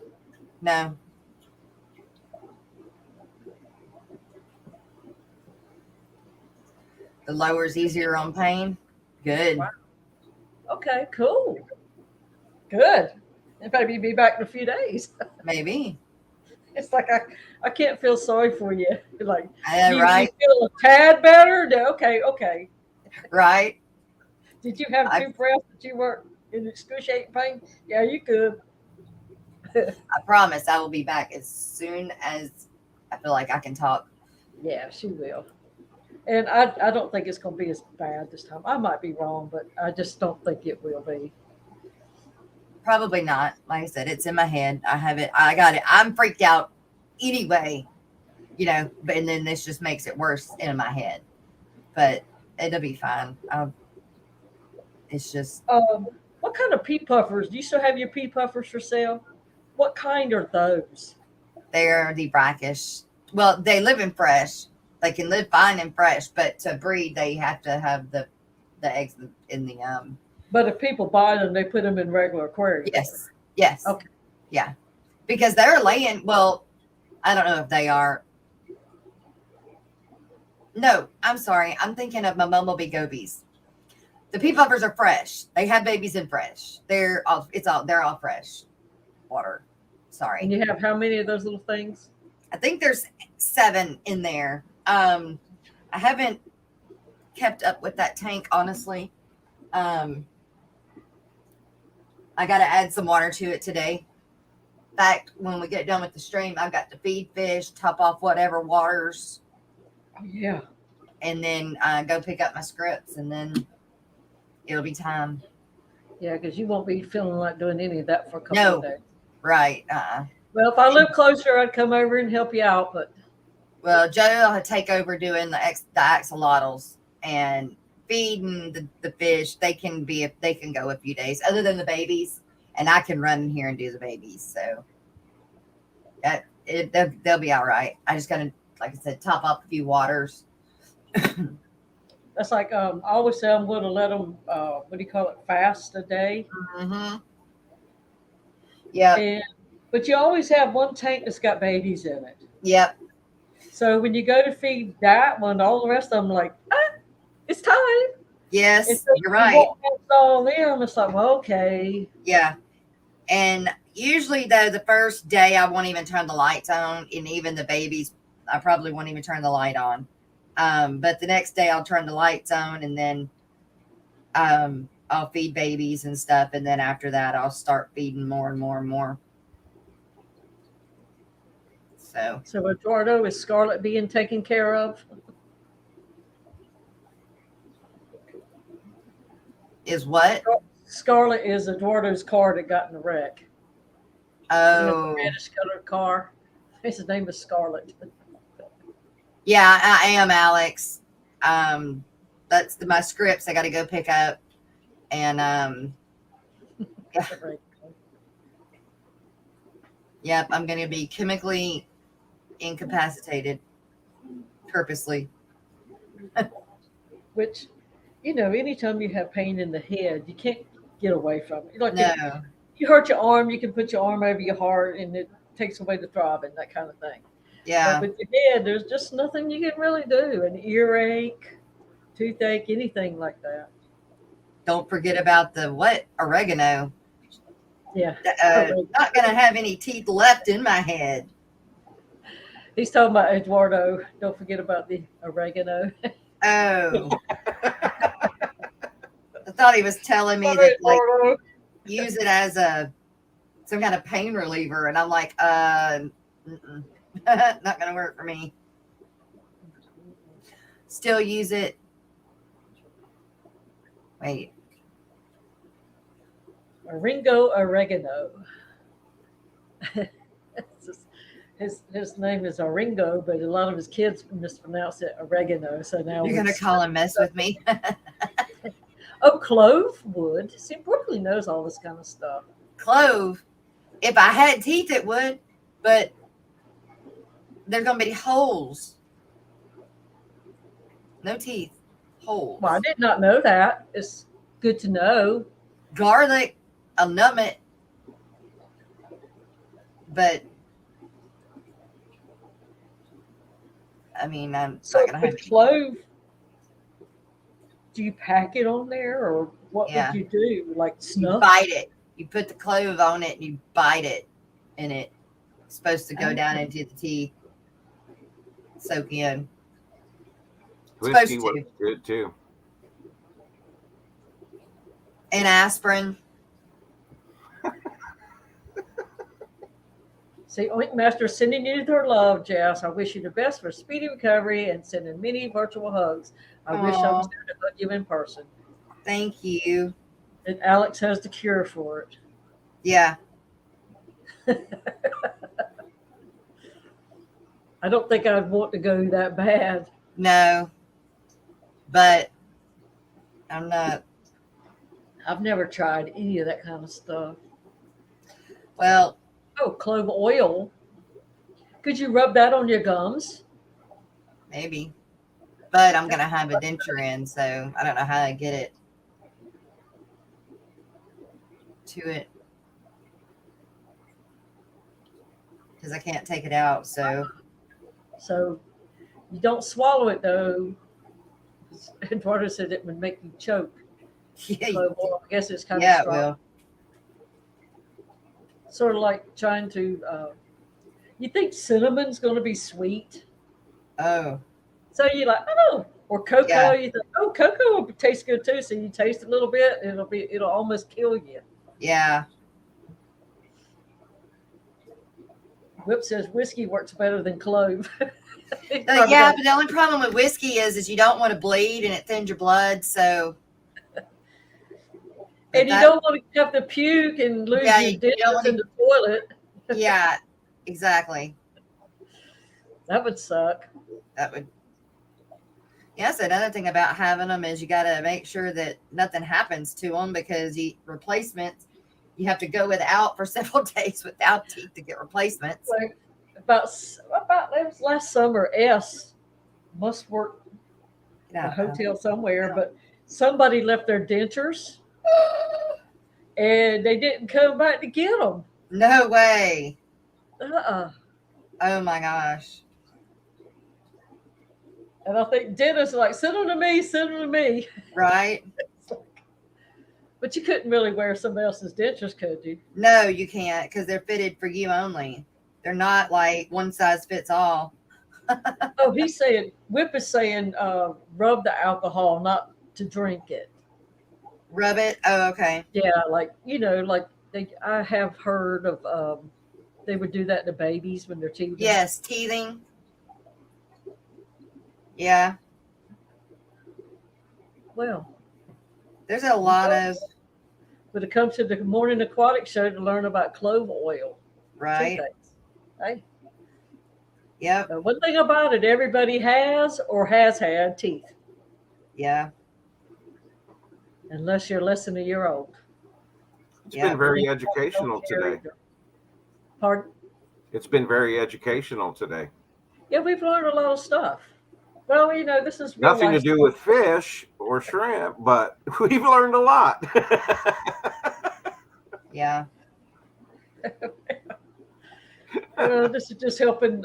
No. The lower's easier on pain. Good.
Wow. Okay, cool. Good. And maybe be back in a few days.
Maybe.
It's like I can't feel sorry for you. Like,
right.
You feel a tad better? Okay.
Right.
Did you have 2 breaths that you were in excruciating pain? Yeah, you could.
I promise I will be back as soon as I feel like I can talk.
Yeah, she will. And I don't think it's going to be as bad this time. I might be wrong, but I just don't think it will be.
Probably not. Like I said, it's in my head. I have it. I got it. I'm freaked out anyway, but and then this just makes it worse in my head. But it'll be fine. It's just.
What kind of Pea Puffers? Do you still have your Pea Puffers for sale? What kind are those?
They're the brackish. Well, they live in fresh. They can live fine in fresh, but to breed, they have to have the eggs in the
But if people buy them, they put them in regular aquariums.
Yes.
Okay.
Yeah, because they're laying. Well, I don't know if they are. No, I'm sorry. I'm thinking of my bumblebee gobies. The Pea Puffers are fresh. They have babies in fresh. They're all fresh water. Sorry.
And you have how many of those little things?
I think there's 7 in there. I haven't kept up with that tank, honestly. I got to add some water to it today. In fact, when we get done with the stream, I've got to feed fish, top off whatever waters.
Oh, yeah.
And then go pick up my scripts, and then it'll be time.
Yeah, because you won't be feeling like doing any of that for a couple of days.
Right.
Well, if I live closer, I'd come over and help you out. But
Joe will take over doing the axolotls and feeding the fish. They can go a few days, other than the babies, and I can run in here and do the babies. So they'll be all right. I just gotta, like I said, top up a few waters.
That's like I always say I'm going to let them. Fast a day.
Mm-hmm. Yeah.
But you always have one tank that's got babies in it.
Yep.
So when you go to feed that one, all the rest of them like, it's time.
Yes, so you're right.
All them, it's like, well, okay.
Yeah. And usually, though, the first day I won't even turn the lights on, and even the babies, I probably won't even turn the light on. But the next day I'll turn the lights on, and then I'll feed babies and stuff. And then after that, I'll start feeding more and more and more. So
Eduardo, is Scarlett being taken care of?
Is what?
Scarlett is Eduardo's car that got in the wreck.
Oh.
The reddish colored car. His name is Scarlett.
Yeah, I am, Alex. That's my scripts I got to go pick up. And yeah. Yep, I'm going to be chemically incapacitated purposely.
Which, anytime you have pain in the head, you can't get away from it. Like
no.
You hurt your arm, you can put your arm over your heart and it takes away the throbbing, that kind of thing.
Yeah.
But with your head, there's just nothing you can really do. An earache, toothache, anything like that.
Don't forget about oregano.
Yeah.
Not going to have any teeth left in my head.
He's talking about Eduardo. Don't forget about the oregano.
Oh. I thought he was telling me
Sorry,
that, like,
Eduardo.
use it as some kind of pain reliever. And I'm like, not going to work for me. Still use it. Wait.
Ringo Oregano. His name is Oringo, but a lot of his kids mispronounce it oregano. So now
You're going to call and mess with me?
Oh, clove would. See, Brooklyn knows all this kind of stuff.
Clove. If I had teeth, it would, but there's going to be holes. No teeth. Holes.
Well, I did not know that. It's good to know.
Garlic, I'll numb it, but I mean, I'm
So
not going to have
with clove, do you pack it on there, or what
Yeah.
would you do? Like
You
snuff?
bite it. You put the clove on it and you bite it, and it's supposed to go down
Okay.
into the teeth, soak in.
Whiskey
Supposed
was
to.
good too.
And aspirin.
See, Oink Master sending you their love, Jess. I wish you the best for speedy recovery and sending many virtual hugs. I wish I was
Aw.
there to hug you in person.
Thank you.
And Alex has the cure for it.
Yeah.
I don't think I'd want to go that bad.
No. But I'm not.
I've never tried any of that kind of stuff.
Well,
Oh, clove oil. Could you rub that on your gums?
maybe. But I'm going to have a denture in, so I don't know how to get it to it. Because I can't take it out, so.
So you don't swallow it, though. Eduardo said it would make you choke.
Yeah,
Clove oil. I guess it's kind
yeah,
of
it
strong.
will.
Sort of like trying to. You think cinnamon's going to be sweet?
Oh,
So you're like, oh, or cocoa.
Yeah.
You think, oh, cocoa will taste good too. So you taste a little bit, and it'll almost kill you.
yeah.
Whip says whiskey works better than clove.
Yeah, but the only problem with whiskey is you don't want to bleed and it thins your blood, so.
And you don't want to have to puke and lose
Yeah,
your
you don't
dentures
wanna-
in the toilet.
Yeah, exactly.
That would suck.
That would. Yeah, that's another thing about having them is you got to make sure that nothing happens to them because replacements, you have to go without for several days without teeth to get replacements.
Like about it was last summer. S must work a hotel somewhere, but somebody left their dentures and they didn't come back to get them.
No way.
Uh-uh.
Oh my gosh.
And I think dentists are like, send them to me, send them to me.
Right?
But you couldn't really wear somebody else's dentures, could you?
No, you can't because they're fitted for you only. They're not like one size fits all.
Oh, he's saying, Whip is saying, rub the alcohol, not to drink it.
Rub it? Oh, okay.
Yeah, like, I have heard of, they would do that to babies when they're teething.
Yes, teething. Yeah.
Well,
There's a lot of,
but it comes to the Morning Aquatic show to learn about clove oil.
right?
Hey,
Yep.
one thing about it, everybody has or has had teeth,
Yeah.
unless you're less than a year old.
It's
Yeah.
been very educational today.
Pardon?
It's been very educational today.
Yeah, we've learned a lot of stuff. Well, this is real
Nothing to
life
do with fish or shrimp, but we've learned a lot.
Yeah.
This is just helping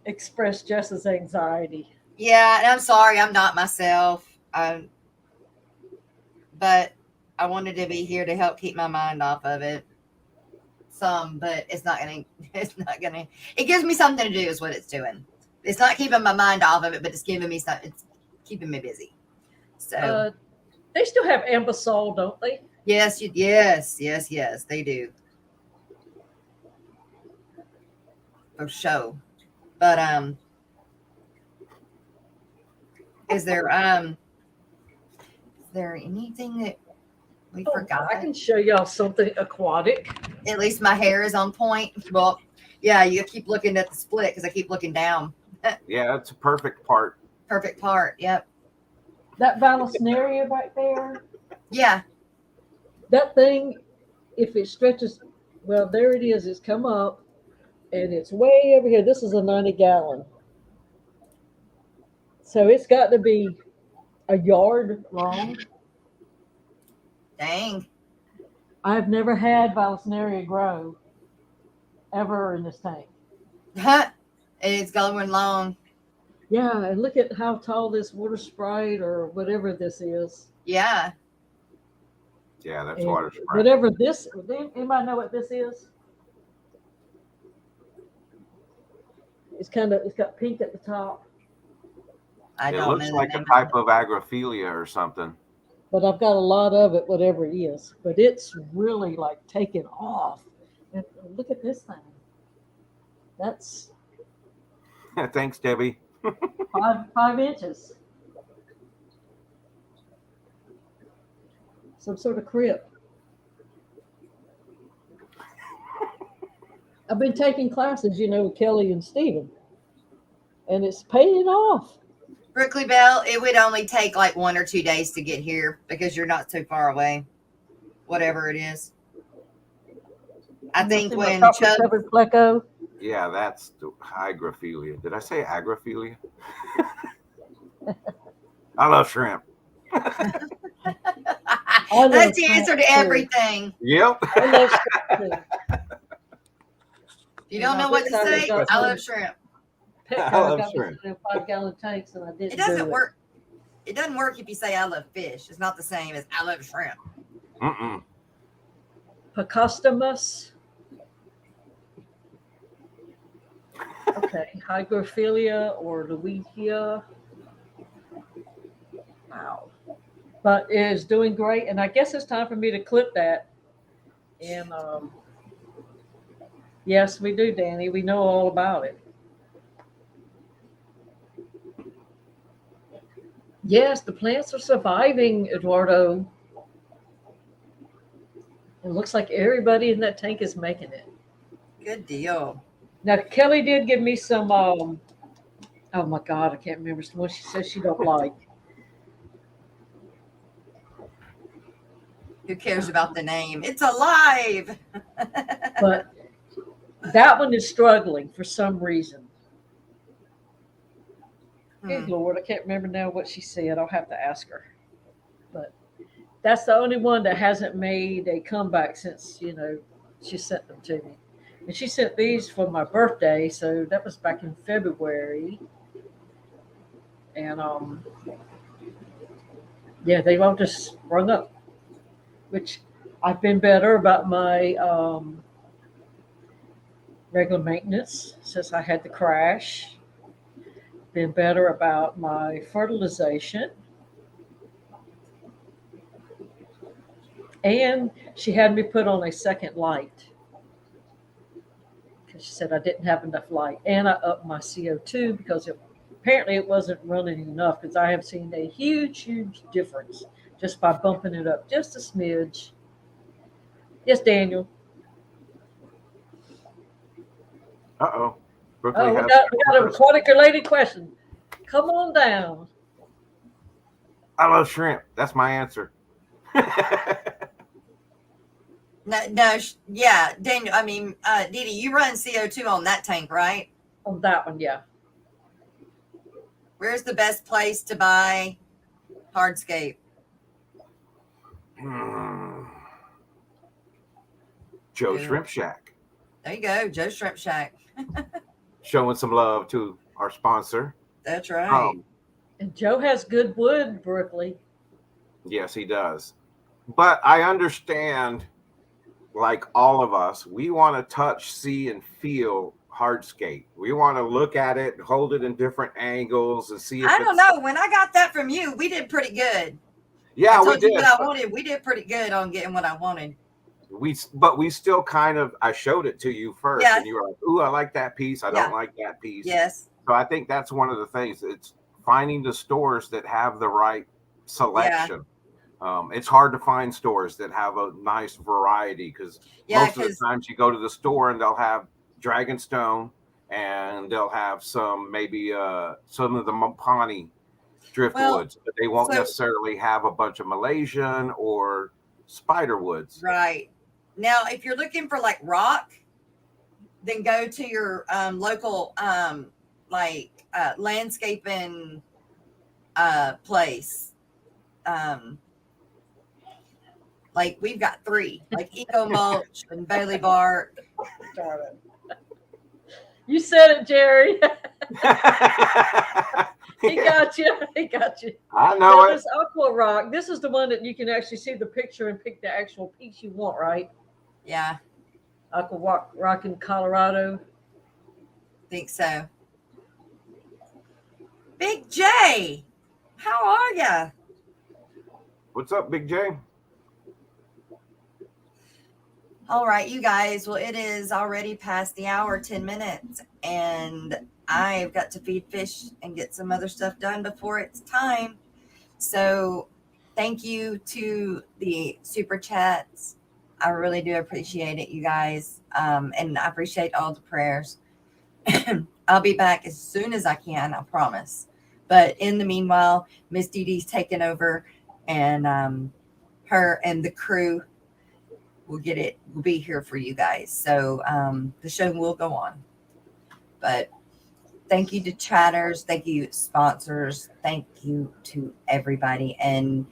express Jess's anxiety.
Yeah. And I'm sorry, I'm not myself. But I wanted to be here to help keep my mind off of it. some, but it's not gonna. It gives me something to do. Is what it's doing. It's not keeping my mind off of it, but it's giving me something. It's keeping me busy. So
they still have Ambisol, don't they?
yes, they do. For sure. But is there anything that we forgot?
I can show y'all something aquatic.
At least my hair is on point. Well, yeah, you keep looking at the split because I keep looking down.
Yeah, it's a perfect part.
Perfect part. Yep.
That Vallisneria right there.
Yeah.
That thing, if it stretches, well, there it is. It's come up, and it's way over here. This is a 90-gallon. So it's got to be a yard long.
Dang.
I've never had Vallisneria grow ever in this tank.
Huh. It's going long.
Yeah, and look at how tall this water sprite or whatever this is.
Yeah.
Yeah, that's
And
water sprite.
whatever this, anybody know what this is? It's got pink at the top.
I
It
don't
looks
know.
like a type of agrophilia or something.
But I've got a lot of it, whatever it is. But it's really like taken off. And look at this thing. That's
Thanks, Debbie.
5 inches. Some sort of crypt. I've been taking classes, with Kelly and Steven. And it's paying off.
Brooklyn Bell, it would only take like 1 or 2 days to get here because you're not too far away. Whatever it is. I think when Chubb...
Pleco.
Yeah, that's the agrophilia. Did I say agrophilia? I love shrimp.
That's the answer to everything.
Yep.
I love shrimp too.
If you don't know what to say, I love shrimp.
I love shrimp.
5-gallon tanks, and I didn't.
It doesn't work. It doesn't work if you say I love fish. It's not the same as I love shrimp.
Mm-mm.
Picostomus. Okay, hygrophilia or Louisia. Wow. But it is doing great, and I guess it's time for me to clip that. And yes, we do, Danny. We know all about it. Yes, the plants are surviving, Eduardo. It looks like everybody in that tank is making it.
Good deal.
Now, Kelly did give me some, oh my God, I can't remember what she says she don't like.
Who cares about the name? It's alive.
But that one is struggling for some reason. Good Lord, I can't remember now what she said. I'll have to ask her. But that's the only one that hasn't made a comeback since, she sent them to me. And she sent these for my birthday, so that was back in February. And yeah, they've all just sprung up, which I've been better about my regular maintenance since I had the crash. Been better about my fertilization. And she had me put on a second light. Because she said I didn't have enough light. And I upped my CO2 because apparently it wasn't running enough, because I have seen a huge, huge difference just by bumping it up just a smidge. Yes, Daniel.
Uh-oh.
We got an aquatic related question. Come on down.
I love shrimp. That's my answer.
No, yeah, Daniel. I mean, Dee Dee, you run CO2 on that tank, right?
On that one, yeah.
Where's the best place to buy hardscape?
Joe Shrimp Shack.
There you go, Joe Shrimp Shack.
Showing some love to our sponsor.
That's right.
And Joe has good wood, Brooklyn.
Yes, he does. But I understand like all of us, we want to touch, see, and feel hardscape. We want to look at it and hold it in different angles and see if
I don't know. When I got that from you, we did pretty good.
Yeah,
I told
we did.
You what I wanted. We did pretty good on getting what I wanted.
But we still kind of, I showed it to you first, and you were like, "Ooh, I like that piece. I don't like that piece."
Yes.
So I think that's one of the things. It's finding the stores that have the right selection. It's hard to find stores that have a nice variety because most of the times you go to the store and they'll have Dragonstone and they'll have some maybe some of the Mopani driftwoods, but they won't necessarily have a bunch of Malaysian or spiderwoods.
Right. Now, if you're looking for like rock, then go to your local landscaping place. Like we've got 3, like Eco Mulch and Bailey Bark.
You said it, Jerry. He got you. He got you.
I know it.
This Aqua Rock. This is the one that you can actually see the picture and pick the actual piece you want, right?
Yeah.
Aqua Rock in Colorado.
Think so. Big J, how are ya?
What's up, Big J?
All right, you guys. Well, it is already past the hour, 10 minutes, and I've got to feed fish and get some other stuff done before it's time. So thank you to the super chats. I really do appreciate it, you guys. And I appreciate all the prayers. I'll be back as soon as I can, I promise. But in the meanwhile, Miss Dee Dee's taken over, and her and the crew will be here for you guys. So the show will go on. But thank you to chatters. Thank you, sponsors. Thank you to everybody. And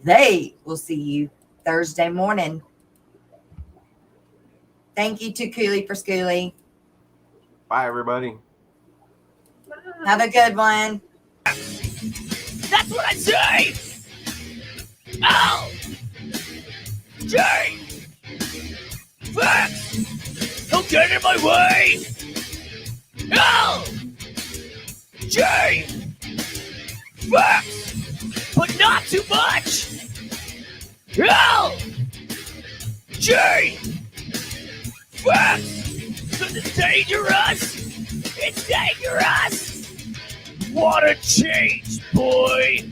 they will see you Thursday morning. Thank you to Cooley for Schooly.
Bye, everybody.
Have a good one.
That's what I say! L J Facts! Don't get in my way! L J Facts! But not too much! L J Facts! Cause it's dangerous! It's dangerous! What a change, boy!